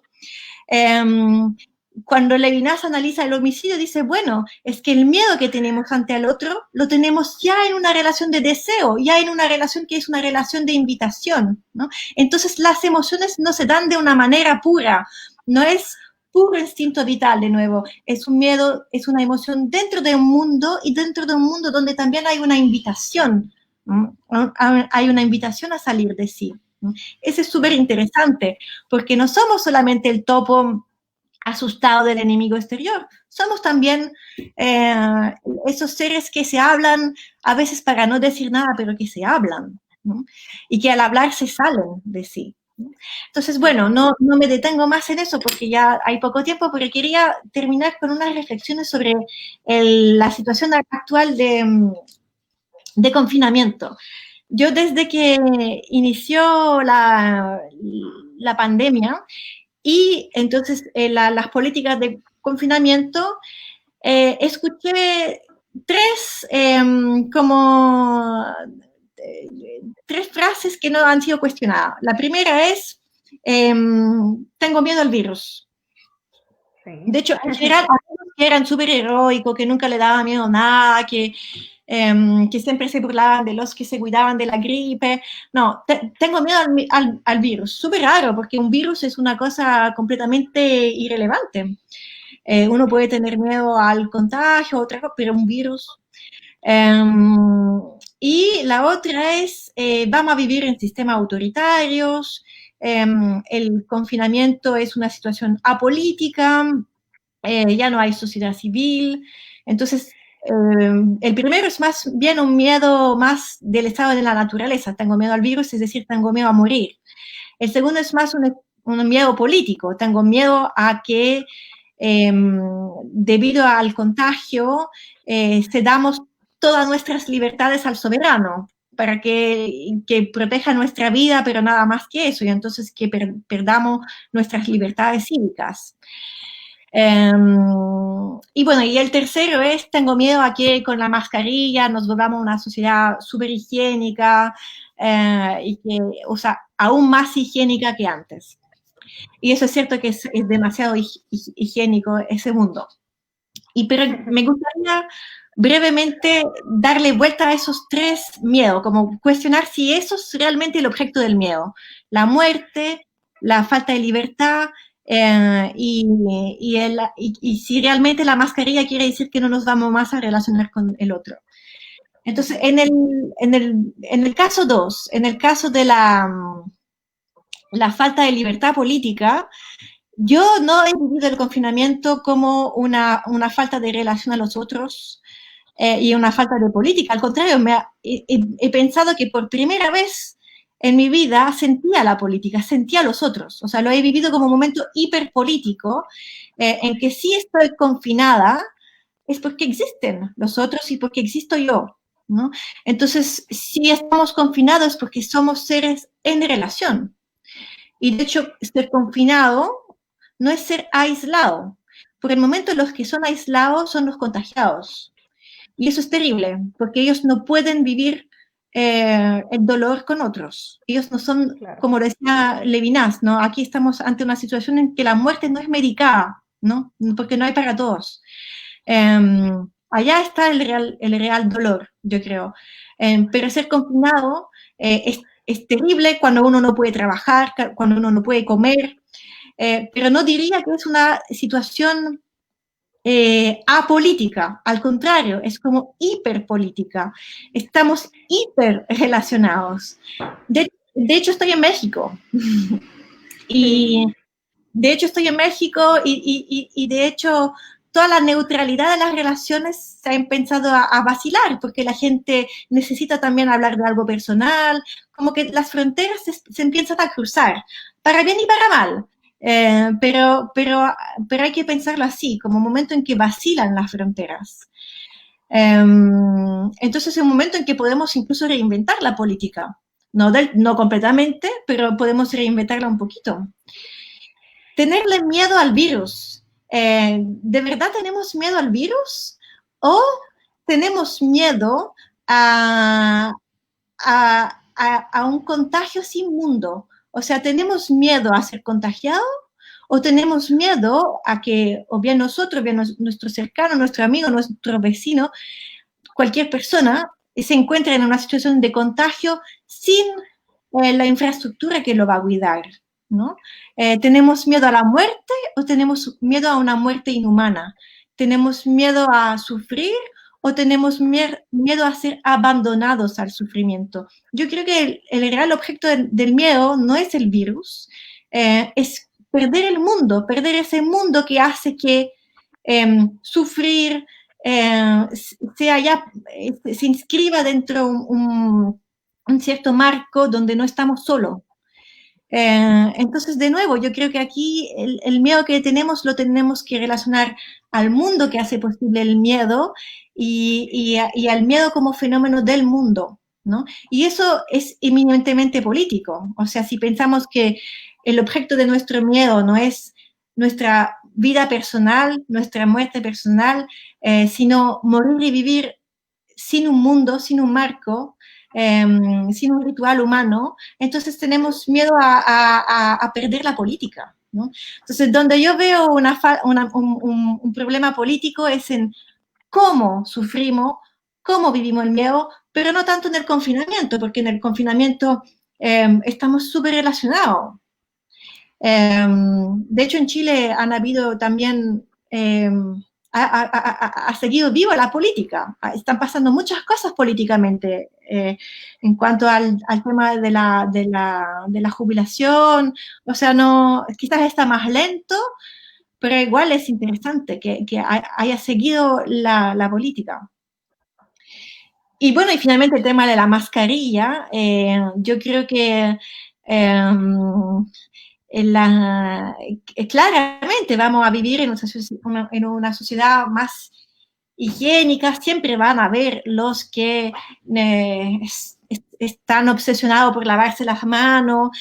Cuando Levinas analiza el homicidio, dice, bueno, es que el miedo que tenemos ante el otro lo tenemos ya en una relación de deseo, ya en una relación que es una relación de invitación, ¿no? Entonces las emociones no se dan de una manera pura, no es puro instinto vital de nuevo, es un miedo, es una emoción dentro de un mundo y dentro de un mundo donde también hay una invitación, ¿no? Hay una invitación a salir de sí, ¿no? Eso es súper interesante, porque no somos solamente el topo asustado del enemigo exterior. Somos también esos seres que se hablan a veces para no decir nada, pero que se hablan, ¿no? Y que al hablar se salen de sí, ¿no? Entonces, bueno, no me detengo más en eso porque ya hay poco tiempo, porque quería terminar con unas reflexiones sobre la situación actual de confinamiento. Yo desde que inició la pandemia y entonces las políticas de confinamiento, escuché tres, tres frases que no han sido cuestionadas. La primera es, tengo miedo al virus. Sí. De hecho, en general, que eran súper heroicos, que nunca le daba miedo a nada, que siempre se burlaban de los que se cuidaban de la gripe. No, tengo miedo al virus. Súper raro, porque un virus es una cosa completamente irrelevante. Uno puede tener miedo al contagio, otra cosa, pero un virus. Y la otra es, vamos a vivir en sistemas autoritarios, el confinamiento es una situación apolítica, ya no hay sociedad civil. Entonces, el primero es más bien un miedo más del estado de la naturaleza. Tengo miedo al virus, es decir, tengo miedo a morir. El segundo es más un miedo político. Tengo miedo a que, debido al contagio, cedamos todas nuestras libertades al soberano para que proteja nuestra vida, pero nada más que eso, y entonces que perdamos nuestras libertades cívicas. Y bueno, y el tercero es, tengo miedo a que con la mascarilla nos volvamos una sociedad súper higiénica y que, o sea, aún más higiénica que antes. Y eso es cierto que es demasiado higiénico ese mundo. Pero me gustaría brevemente darle vuelta a esos tres miedos, como cuestionar si eso es realmente el objeto del miedo. La muerte, la falta de libertad y si realmente la mascarilla quiere decir que no nos vamos más a relacionar con el otro. Entonces, en el caso 2, en el caso de la falta de libertad política, yo no he vivido el confinamiento como una falta de relación a los otros y una falta de política. Al contrario, he pensado que por primera vez en mi vida sentía la política, sentía a los otros. O sea, lo he vivido como un momento hiperpolítico en que si estoy confinada es porque existen los otros y porque existo yo, ¿no? Entonces, si estamos confinados es porque somos seres en relación. Y de hecho, ser confinado no es ser aislado. Por el momento los que son aislados son los contagiados. Y eso es terrible, porque ellos no pueden vivir el dolor con otros. Ellos no son, claro, como decía Levinas, ¿no? Aquí estamos ante una situación en que la muerte no es medicada, ¿no? Porque no hay para todos. Allá está el real dolor, yo creo. Pero ser confinado es terrible cuando uno no puede trabajar, cuando uno no puede comer, pero no diría que es una situación apolítica, al contrario, es como hiperpolítica. Estamos hiperrelacionados. De hecho, estoy en México. Y de hecho, estoy en México y de hecho, toda la neutralidad de las relaciones se ha empezado a vacilar, porque la gente necesita también hablar de algo personal, como que las fronteras se empiezan a cruzar, para bien y para mal. Pero hay que pensarlo así, como un momento en que vacilan las fronteras. Entonces es un momento en que podemos incluso reinventar la política. No completamente, pero podemos reinventarla un poquito. Tenerle miedo al virus. ¿De verdad tenemos miedo al virus? ¿O tenemos miedo a un contagio sin mundo? O sea, ¿tenemos miedo a ser contagiados o tenemos miedo a que o bien nosotros, bien nuestro cercano, nuestro amigo, nuestro vecino, cualquier persona se encuentre en una situación de contagio sin la infraestructura que lo va a cuidar, ¿no? ¿Tenemos miedo a la muerte o tenemos miedo a una muerte inhumana? ¿Tenemos miedo a sufrir o tenemos miedo a ser abandonados al sufrimiento? Yo creo que el real objeto del miedo no es el virus, es perder el mundo, perder ese mundo que hace que sufrir se inscriba dentro de un cierto marco donde no estamos solos. Entonces, de nuevo, yo creo que aquí el miedo que tenemos lo tenemos que relacionar al mundo que hace posible el miedo y al miedo como fenómeno del mundo, ¿no? Y eso es eminentemente político. O sea, si pensamos que el objeto de nuestro miedo no es nuestra vida personal, nuestra muerte personal, sino morir y vivir sin un mundo, sin un marco, sin un ritual humano, entonces tenemos miedo a perder la política, ¿no? Entonces, donde yo veo un problema político es en cómo sufrimos, cómo vivimos el miedo, pero no tanto en el confinamiento, porque en el confinamiento estamos súper relacionados. De hecho, en Chile han habido también, ha seguido viva la política. Están pasando muchas cosas políticamente en cuanto al tema de la jubilación. O sea, no, quizás está más lento, pero igual es interesante que haya seguido la política. Y bueno, y finalmente el tema de la mascarilla. Yo creo que claramente vamos a vivir en una sociedad más higiénica. Siempre van a haber los que están obsesionados por lavarse las manos,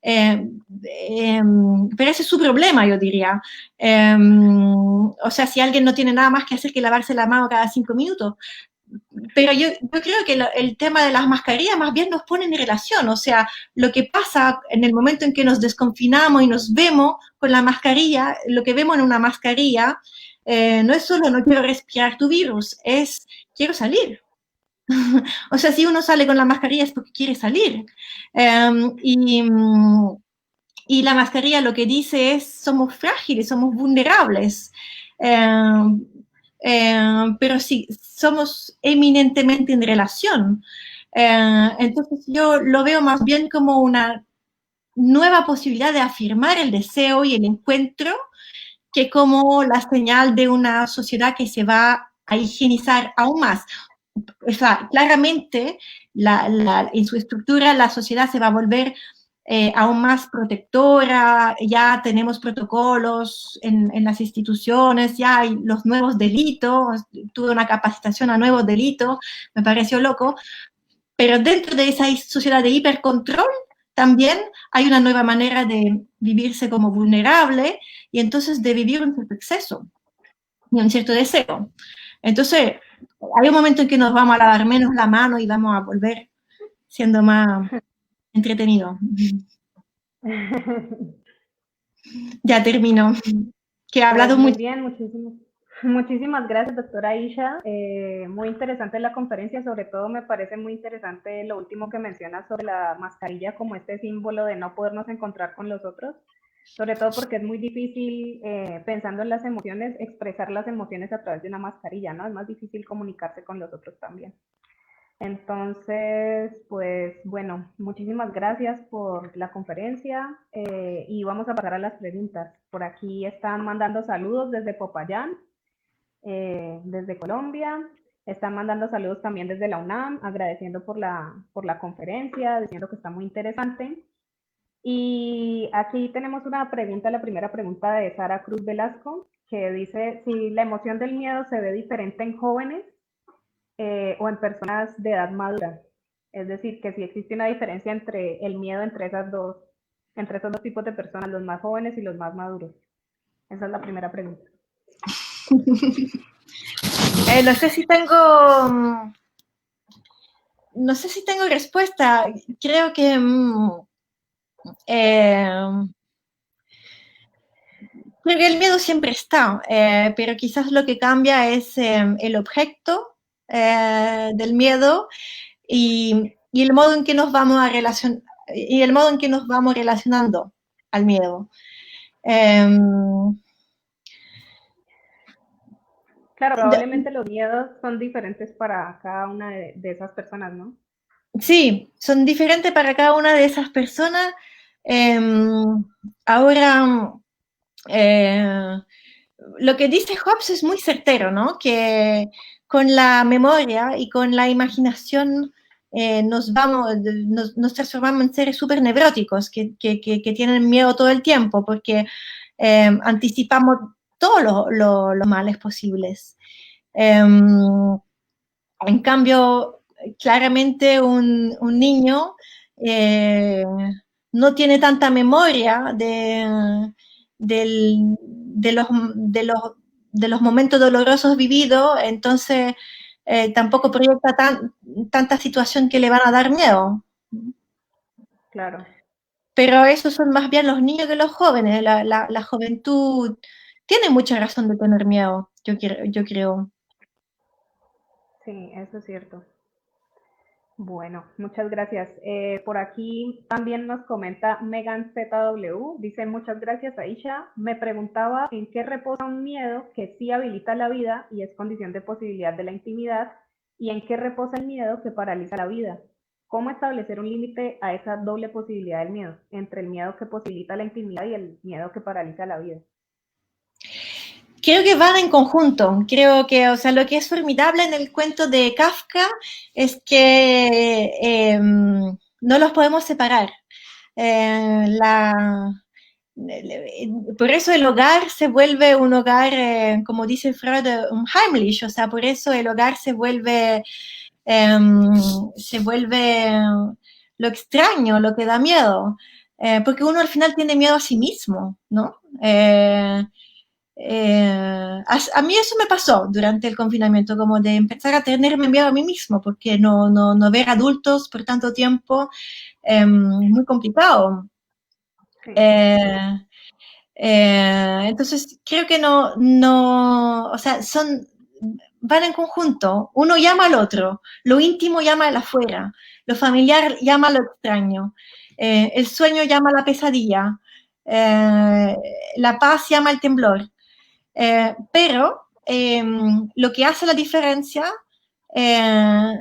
pero ese es su problema, yo diría. O sea, si alguien no tiene nada más que hacer que lavarse la mano cada 5 minutos. Pero yo creo que el tema de las mascarillas más bien nos pone en relación. O sea, lo que pasa en el momento en que nos desconfinamos y nos vemos con la mascarilla, lo que vemos en una mascarilla no es solo no quiero respirar tu virus, es quiero salir. O sea, si uno sale con la mascarilla es porque quiere salir. Y la mascarilla lo que dice es somos frágiles, somos vulnerables. Pero sí, somos eminentemente en relación. Entonces yo lo veo más bien como una nueva posibilidad de afirmar el deseo y el encuentro, que como la señal de una sociedad que se va a higienizar aún más. O sea, claramente en su estructura la sociedad se va a volver aún más protectora. Ya tenemos protocolos en las instituciones, ya hay los nuevos delitos. Tuve una capacitación a nuevos delitos, me pareció loco, pero dentro de esa sociedad de hipercontrol también hay una nueva manera de vivirse como vulnerable y entonces de vivir un cierto exceso y un cierto deseo. Entonces, hay un momento en que nos vamos a lavar menos la mano y vamos a volver siendo más entretenidos. Ya termino. Que he hablado muy mucho. bien, muchísimas gracias, doctora Isha. Muy interesante la conferencia, sobre todo me parece muy interesante lo último que menciona sobre la mascarilla como este símbolo de no podernos encontrar con los otros, sobre todo porque es muy difícil, pensando en las emociones, expresar las emociones a través de una mascarilla, ¿no? Es más difícil comunicarse con los otros también. Entonces, pues bueno, muchísimas gracias por la conferencia y vamos a pasar a las preguntas. Por aquí están mandando saludos desde Popayán, desde Colombia. Están mandando saludos también desde la UNAM, agradeciendo por la conferencia, diciendo que está muy interesante. Y aquí tenemos una pregunta, la primera pregunta de Sara Cruz Velasco, que dice si la emoción del miedo se ve diferente en jóvenes o en personas de edad madura. Es decir, que si existe una diferencia entre el miedo entre esos dos tipos de personas, los más jóvenes y los más maduros. Esa es la primera pregunta. No sé si tengo respuesta. Creo que creo que el miedo siempre está, pero quizás lo que cambia es el objeto del miedo y el modo en que nos vamos a relacionando al miedo. Claro, probablemente los miedos son diferentes para cada una de esas personas, ¿no? Sí, son diferentes para cada una de esas personas. Ahora, lo que dice Hobbes es muy certero, ¿no? Que con la memoria y con la imaginación nos transformamos en seres súper nevróticos que tienen miedo todo el tiempo porque anticipamos todos los males posibles. En cambio, claramente un niño no tiene tanta memoria de los momentos dolorosos vividos, entonces tampoco proyecta tanta situación que le van a dar miedo. Claro. Pero esos son más bien los niños que los jóvenes. La juventud tiene mucha razón de tener miedo, yo creo. Sí, eso es cierto. Bueno, muchas gracias. Por aquí también nos comenta Megan ZW, dice muchas gracias Aisha. Me preguntaba en qué reposa un miedo que sí habilita la vida y es condición de posibilidad de la intimidad, y en qué reposa el miedo que paraliza la vida. ¿Cómo establecer un límite a esa doble posibilidad del miedo, entre el miedo que posibilita la intimidad y el miedo que paraliza la vida? Creo que van en conjunto. Creo que, o sea, lo que es formidable en el cuento de Kafka es que no los podemos separar. La, por eso el hogar se vuelve un hogar, como dice Freud, un Heimlich, o sea, por eso el hogar se vuelve lo extraño, lo que da miedo, porque uno al final tiene miedo a sí mismo, ¿no? A mí eso me pasó durante el confinamiento, como de empezar a tenerme miedo a mí mismo, porque no ver adultos por tanto tiempo es muy complicado. Sí. Entonces, creo que o sea, van en conjunto. Uno llama al otro, lo íntimo llama al afuera, lo familiar llama a lo extraño, el sueño llama a la pesadilla, la paz llama al temblor. Pero lo que hace la diferencia eh,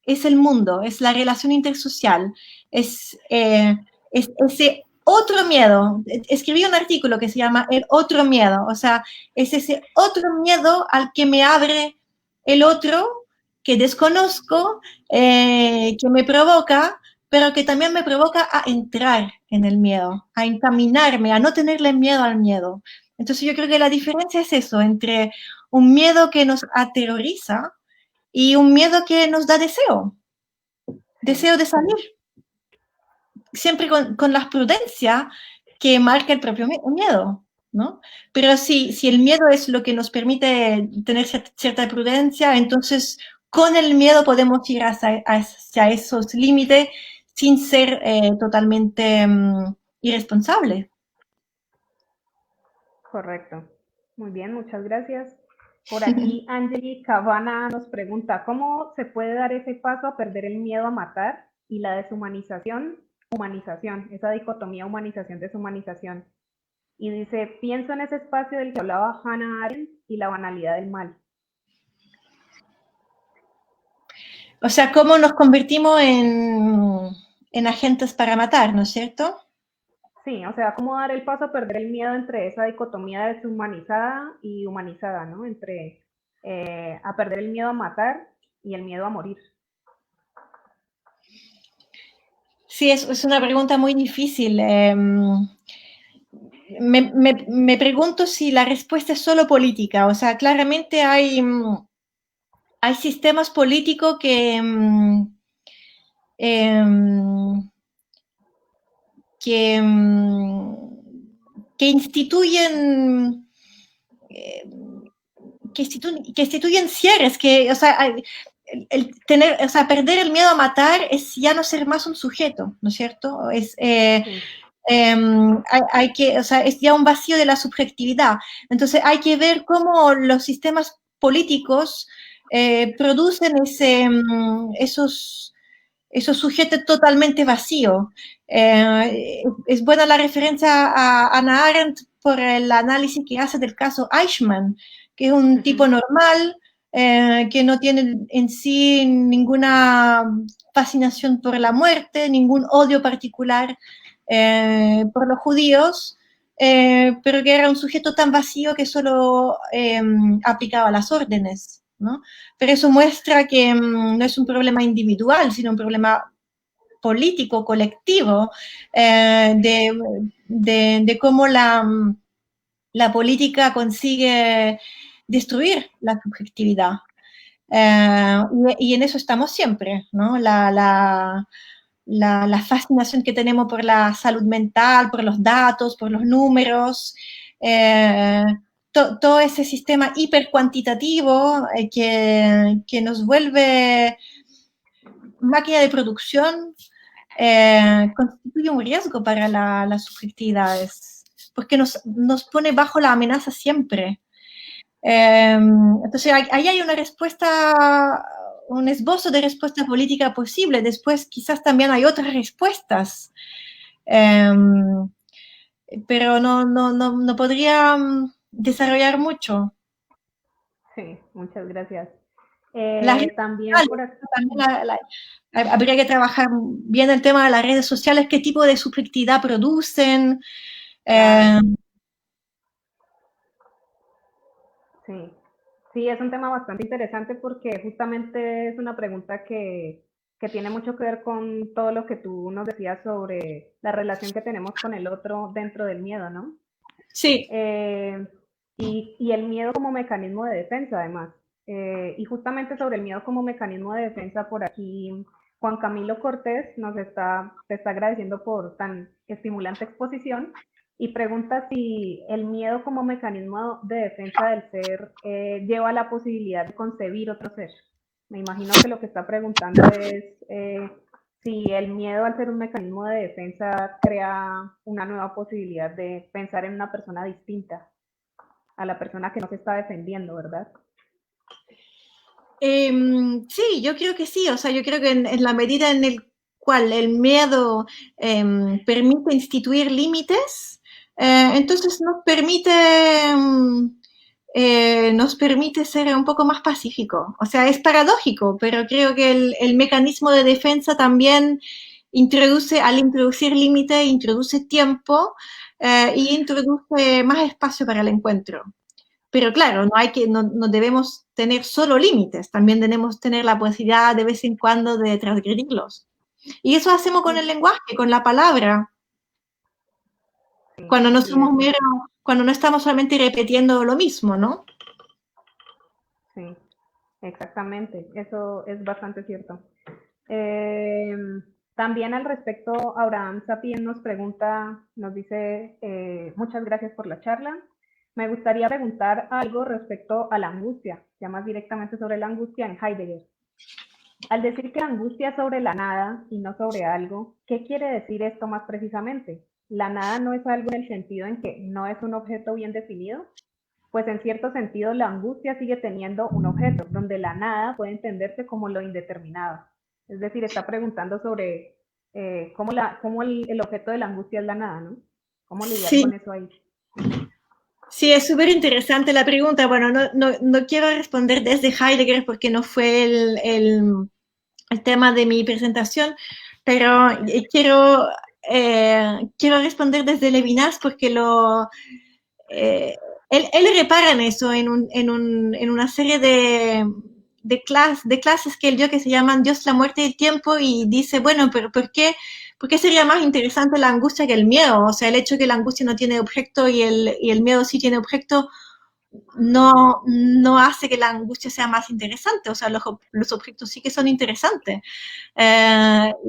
es el mundo, es la relación intersocial, es ese otro miedo. Escribí un artículo que se llama El otro miedo, o sea, es ese otro miedo al que me abre el otro que desconozco, que me provoca, pero que también me provoca a entrar en el miedo, a encaminarme, a no tenerle miedo al miedo. Entonces yo creo que la diferencia es eso, entre un miedo que nos aterroriza y un miedo que nos da deseo de salir, siempre con la prudencia que marca el propio miedo, ¿no? Pero si el miedo es lo que nos permite tener cierta prudencia, entonces con el miedo podemos ir hacia esos límites sin ser totalmente irresponsables. Correcto. Muy bien, muchas gracias. Por aquí, Angeli Cabana nos pregunta, ¿cómo se puede dar ese paso a perder el miedo a matar y la deshumanización, humanización, esa dicotomía humanización-deshumanización? Y dice, pienso en ese espacio del que hablaba Hannah Arendt y la banalidad del mal. O sea, cómo nos convertimos en agentes para matar, ¿no es cierto? Sí, o sea, cómo dar el paso a perder el miedo entre esa dicotomía deshumanizada y humanizada, ¿no? Entre a perder el miedo a matar y el miedo a morir. Sí, es una pregunta muy difícil. Me pregunto si la respuesta es solo política. O sea, claramente hay sistemas políticos que, que instituyen que instituyen cierres, que, o sea, o sea, perder el miedo a matar es ya no ser más un sujeto, ¿no es cierto? Sí. Hay que, o sea, es ya un vacío de la subjetividad. Entonces hay que ver cómo los sistemas políticos producen esos sujetos totalmente vacíos. Es buena la referencia a Hannah Arendt por el análisis que hace del caso Eichmann, que es un tipo normal, que no tiene en sí ninguna fascinación por la muerte, ningún odio particular por los judíos, pero que era un sujeto tan vacío que solo aplicaba las órdenes, ¿no? Pero eso muestra que no es un problema individual, sino un problema político, colectivo, de cómo la política consigue destruir la subjetividad. Y en eso estamos siempre, ¿no? La fascinación que tenemos por la salud mental, por los datos, por los números, todo ese sistema hipercuantitativo que nos vuelve máquina de producción, constituye un riesgo para las subjetividades, porque nos pone bajo la amenaza siempre. Entonces, ahí hay una respuesta, un esbozo de respuesta política posible. Después, quizás también hay otras respuestas, pero no podría desarrollar mucho. Sí, muchas gracias. También habría que trabajar bien el tema de las redes sociales, qué tipo de subjetividad producen. Sí. Sí, es un tema bastante interesante porque justamente es una pregunta que tiene mucho que ver con todo lo que tú nos decías sobre la relación que tenemos con el otro dentro del miedo, ¿no? Sí. Y el miedo como mecanismo de defensa, además. Y justamente sobre el miedo como mecanismo de defensa, por aquí Juan Camilo Cortés te está agradeciendo por tan estimulante exposición y pregunta si el miedo como mecanismo de defensa del ser lleva a la posibilidad de concebir otro ser. Me imagino que lo que está preguntando es si el miedo al ser un mecanismo de defensa crea una nueva posibilidad de pensar en una persona distinta a la persona que no se está defendiendo, ¿verdad? Sí, yo creo que sí. O sea, yo creo que en la medida en el cual el miedo permite instituir límites, entonces nos permite ser un poco más pacífico. O sea, es paradójico, pero creo que el mecanismo de defensa también al introducir límites, introduce tiempo y introduce más espacio para el encuentro. Pero claro, no debemos tener solo límites, también debemos tener la posibilidad de vez en cuando de transgredirlos. Y eso hacemos con el lenguaje, con la palabra. Cuando cuando no estamos solamente repitiendo lo mismo, ¿no? Sí, exactamente. Eso es bastante cierto. También al respecto, Abraham Sapien nos dice, muchas gracias por la charla. Me gustaría preguntar algo respecto a la angustia, ya más directamente sobre la angustia en Heidegger. Al decir que la angustia es sobre la nada y no sobre algo, ¿qué quiere decir esto más precisamente? ¿La nada no es algo en el sentido en que no es un objeto bien definido? Pues en cierto sentido la angustia sigue teniendo un objeto, donde la nada puede entenderse como lo indeterminado. Es decir, está preguntando sobre cómo el objeto de la angustia es la nada, ¿no? ¿Cómo lidiar con eso ahí? Sí, es súper interesante la pregunta. Bueno, no quiero responder desde Heidegger porque no fue el tema de mi presentación, pero quiero responder desde Levinas porque él repara en eso en una serie de clases que él dio que se llaman Dios, la muerte y el tiempo, y dice, bueno, pero ¿por qué sería más interesante la angustia que el miedo? O sea, el hecho de que la angustia no tiene objeto y el miedo sí tiene objeto no hace que la angustia sea más interesante. O sea, los objetos sí que son interesantes.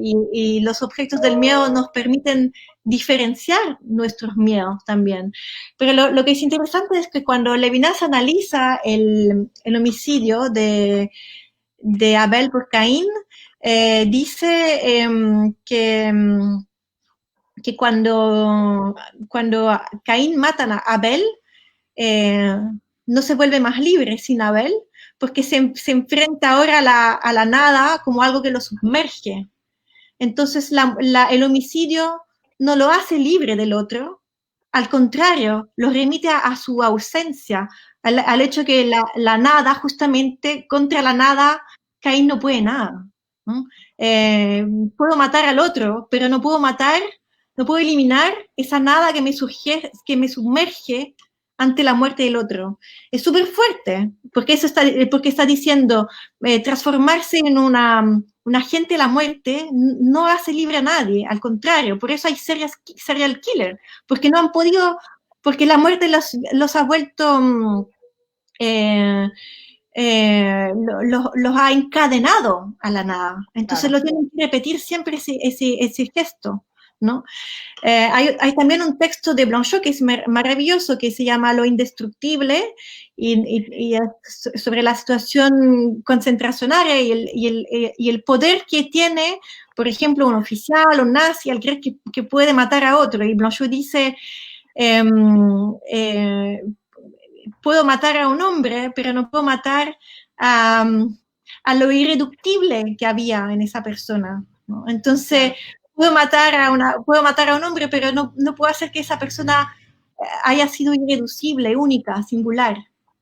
Y los objetos del miedo nos permiten diferenciar nuestros miedos también. Pero lo que es interesante es que cuando Levinas analiza el homicidio de Abel por Caín, dice que cuando Caín mata a Abel, no se vuelve más libre sin Abel, porque se enfrenta ahora a la nada como algo que lo submerge. Entonces el homicidio no lo hace libre del otro, al contrario, lo remite a su ausencia, al hecho que la nada, justamente contra la nada, Caín no puede nada, ¿no? Puedo matar al otro, pero no puedo eliminar esa nada que me sumerge ante la muerte del otro. Es súper fuerte, porque está diciendo transformarse en un agente de la muerte no hace libre a nadie, al contrario, por eso hay serial killer, porque no han podido, porque la muerte los ha vuelto los ha encadenado a la nada. Entonces Claro. lo tienen que repetir siempre ese gesto, ¿no? Hay también un texto de Blanchot que es maravilloso, que se llama Lo indestructible, y es sobre la situación concentracionaria y el poder que tiene, por ejemplo, un oficial, un nazi, al creer que puede matar a otro. Y Blanchot dice, puedo matar a un hombre, pero no puedo matar a lo irreductible que había en esa persona, ¿no? Entonces, puedo matar a un hombre, pero no puedo hacer que esa persona haya sido irreducible, única, singular,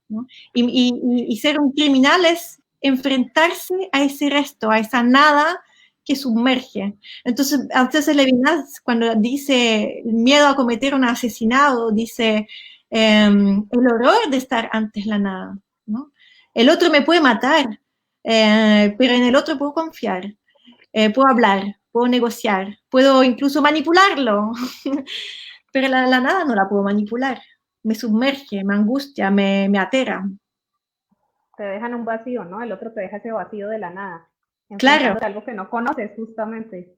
¿no? Y ser un criminal es enfrentarse a ese resto, a esa nada que sumerge. Entonces Levinas, cuando dice el miedo a cometer un asesinato, dice el horror de estar antes la nada, ¿no? El otro me puede matar, pero en el otro puedo confiar, puedo hablar, puedo negociar, puedo incluso manipularlo, pero la nada no la puedo manipular, me sumerge, me angustia, me aterra. Te dejan un vacío, ¿no? El otro te deja ese vacío de la nada, Claro. enfrentándote a algo que no conoces justamente.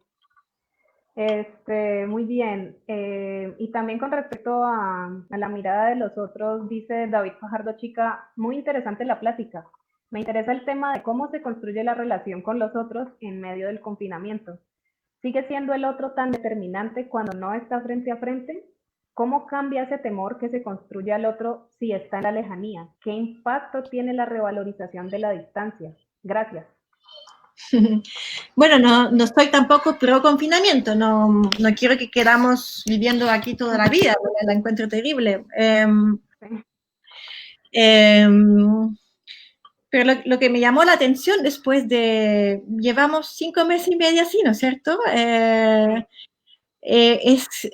Muy bien. Y también con respecto a la mirada de los otros, dice David Fajardo Chica, muy interesante la plática. Me interesa el tema de cómo se construye la relación con los otros en medio del confinamiento. ¿Sigue siendo el otro tan determinante cuando no está frente a frente? ¿Cómo cambia ese temor que se construye al otro si está en la lejanía? ¿Qué impacto tiene la revalorización de la distancia? Gracias. Bueno, no estoy tampoco pro confinamiento, no quiero que quedamos viviendo aquí toda la vida, la encuentro terrible. Pero lo que me llamó la atención después llevamos 5 meses y medio así, ¿no es cierto? Es,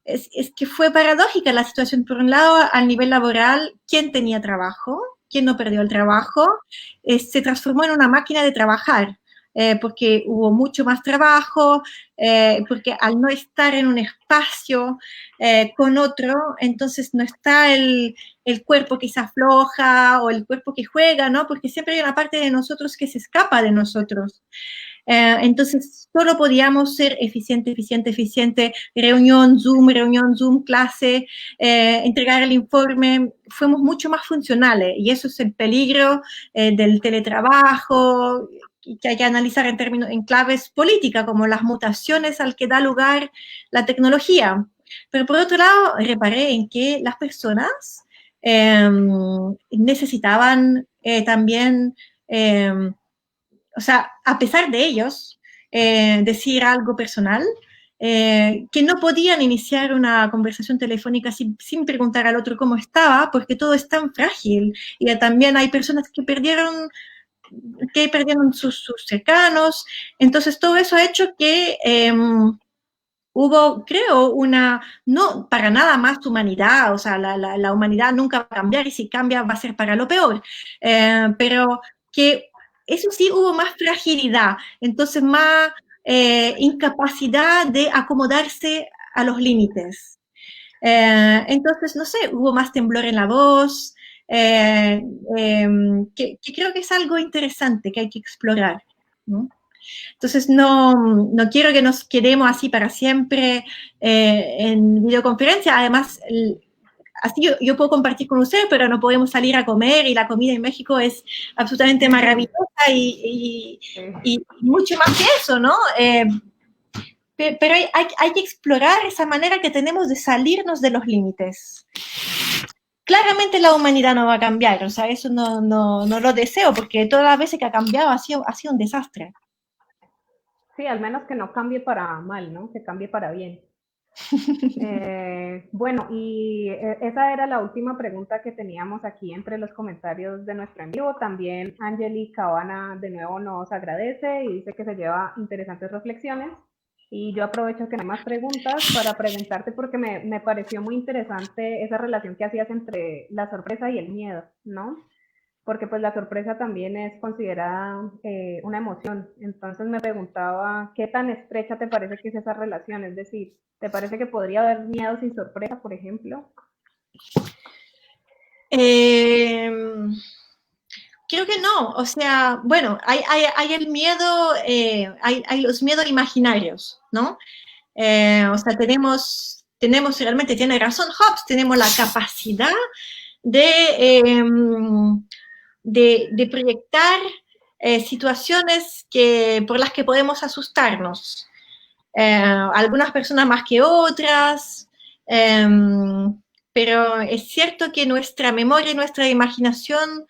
es que fue paradójica la situación. Por un lado, a nivel laboral, ¿quién tenía trabajo? ¿Quién no perdió el trabajo? Se transformó en una máquina de trabajar, porque hubo mucho más trabajo, porque al no estar en un espacio con otro, entonces no está el cuerpo que se afloja o el cuerpo que juega, ¿no? Porque siempre hay una parte de nosotros que se escapa de nosotros. Entonces, solo podíamos ser eficiente, reunión, Zoom, clase, entregar el informe, fuimos mucho más funcionales y eso es el peligro del teletrabajo, que hay que analizar en claves políticas, como las mutaciones al que da lugar la tecnología. Pero por otro lado, reparé en que las personas necesitaban también o sea, a pesar de ellos, decir algo personal, que no podían iniciar una conversación telefónica sin preguntar al otro cómo estaba, porque todo es tan frágil. Y también hay personas que perdieron sus cercanos. Entonces, todo eso ha hecho que hubo, creo, no para nada más humanidad, o sea, la humanidad nunca va a cambiar y si cambia va a ser para lo peor, pero que eso sí hubo más fragilidad, entonces más incapacidad de acomodarse a los límites. Entonces, no sé, hubo más temblor en la voz, que creo que es algo interesante que hay que explorar, ¿no? Entonces, no quiero que nos quedemos así para siempre en videoconferencia. Además, así yo puedo compartir con ustedes, pero no podemos salir a comer y la comida en México es absolutamente maravillosa y mucho más que eso, ¿no? Pero hay que explorar esa manera que tenemos de salirnos de los límites. Claramente la humanidad no va a cambiar, o sea, eso no lo deseo, porque todas las veces que ha cambiado ha sido un desastre. Sí, al menos que no cambie para mal, ¿no? Que cambie para bien. Bueno, y esa era la última pregunta que teníamos aquí entre los comentarios de nuestro en vivo. También Angeli Cabana de nuevo nos agradece y dice que se lleva interesantes reflexiones. Y yo aprovecho que no hay más preguntas para preguntarte porque me pareció muy interesante esa relación que hacías entre la sorpresa y el miedo, ¿no? Porque pues la sorpresa también es considerada una emoción. Entonces me preguntaba, ¿qué tan estrecha te parece que es esa relación? Es decir, ¿te parece que podría haber miedo sin sorpresa, por ejemplo? Creo que no, o sea, bueno, hay el miedo, hay los miedos imaginarios, ¿no? O sea, tenemos realmente, tiene razón Hobbes, tenemos la capacidad de, de proyectar situaciones por las que podemos asustarnos. Algunas personas más que otras, pero es cierto que nuestra memoria y nuestra imaginación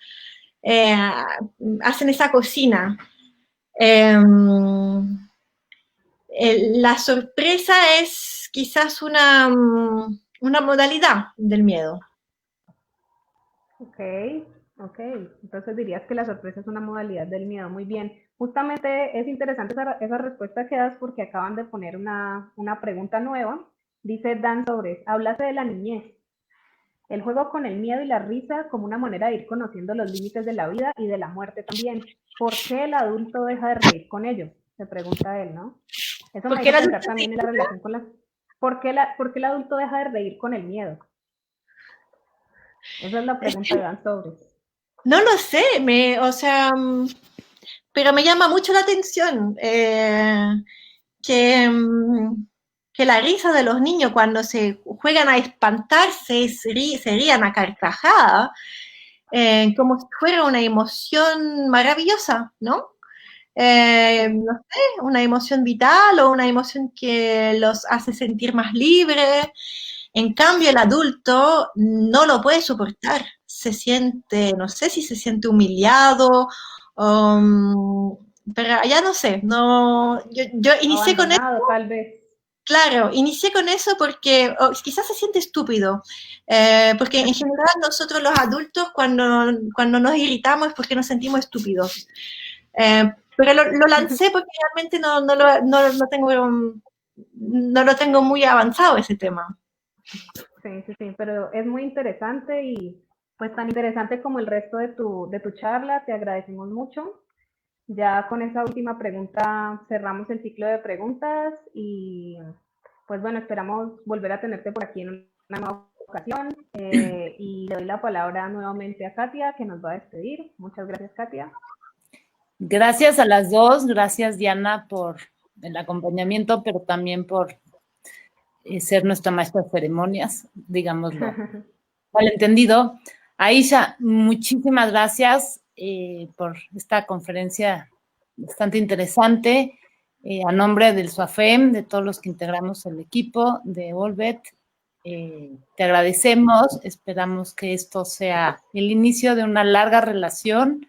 hacen esa cocina. La sorpresa es quizás una modalidad del miedo. Ok, ok. Entonces dirías que la sorpresa es una modalidad del miedo. Muy bien. Justamente es interesante esa respuesta que das porque acaban de poner una pregunta nueva. Dice Dan Sobres, hablaste de la niñez. El juego con el miedo y la risa como una manera de ir conociendo los límites de la vida y de la muerte también. ¿Por qué el adulto deja de reír con ello? Se pregunta él, ¿no? Eso me Porque hizo el adulto pensar también en la relación con las... ¿Por qué el adulto deja de reír con el miedo? Esa es la pregunta de Dan Sobres. no lo sé, o sea, pero me llama mucho la atención que, que la risa de los niños cuando se juegan a espantarse, se rían a carcajada, como si fuera una emoción maravillosa, ¿no? No sé, una emoción vital o una emoción que los hace sentir más libres. En cambio, el adulto no lo puede soportar. Se siente, no sé si se siente humillado, pero ya no sé. No, yo inicié con eso, Abandonado, tal vez. claro, inicié con eso porque quizás se siente estúpido. Porque en general nosotros los adultos cuando nos irritamos es porque nos sentimos estúpidos. Pero lo lancé porque realmente no lo tengo muy avanzado ese tema. Sí, sí, sí, pero es muy interesante y pues tan interesante como el resto de tu charla. Te agradecemos mucho. Ya con esa última pregunta cerramos el ciclo de preguntas y pues bueno, esperamos volver a tenerte por aquí en una nueva ocasión y le doy la palabra nuevamente a Katia que nos va a despedir. Muchas gracias, Katia. Gracias a las dos, gracias Diana por el acompañamiento, pero también por ser nuestra maestra de ceremonias, digámoslo. Malentendido. Aisha, muchísimas gracias por esta conferencia bastante interesante. A nombre del SUAFEM, de todos los que integramos el equipo de Olvet, te agradecemos. Esperamos que esto sea el inicio de una larga relación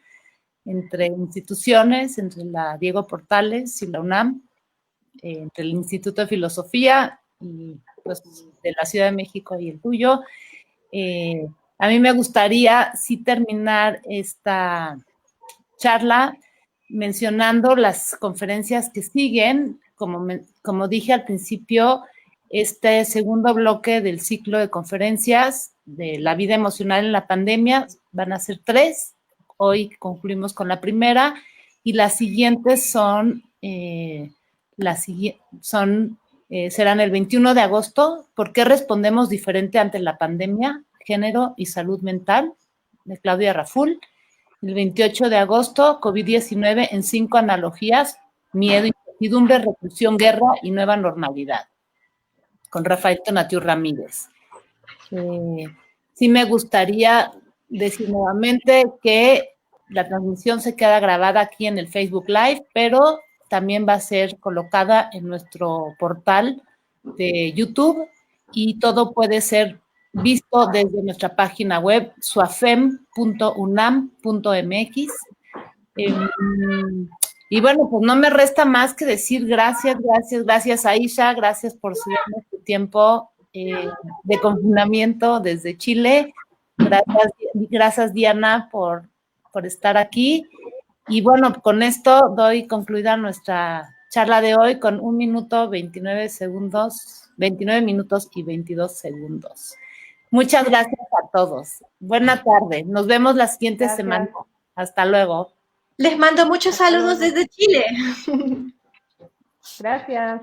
entre instituciones, entre la Diego Portales y la UNAM, entre el Instituto de Filosofía y pues, de la Ciudad de México y el tuyo. A mí me gustaría sí terminar esta charla mencionando las conferencias que siguen. Como dije al principio, este segundo bloque del ciclo de conferencias de la vida emocional en la pandemia van a ser 3. Hoy concluimos con la primera y las siguientes serán el 21 de agosto. ¿Por qué respondemos diferente ante la pandemia? Género y salud mental, de Claudia Raful. El 28 de agosto, COVID-19 en 5 analogías, miedo, incertidumbre, reclusión, guerra y nueva normalidad, con Rafael Tonatiu Ramírez. Sí me gustaría decir nuevamente que la transmisión se queda grabada aquí en el Facebook Live, pero también va a ser colocada en nuestro portal de YouTube y todo puede ser visto desde nuestra página web suafem.unam.mx. Y bueno, pues no me resta más que decir gracias Aisha, gracias por cederme tu tiempo de confinamiento desde Chile. Gracias Diana por estar aquí. Y bueno, con esto doy concluida nuestra charla de hoy con 1 minuto 29 segundos, 29 minutos y 22 segundos. Muchas gracias a todos. Buena tarde. Nos vemos la siguiente semana. Hasta luego. Les mando muchos saludos desde Chile. Gracias.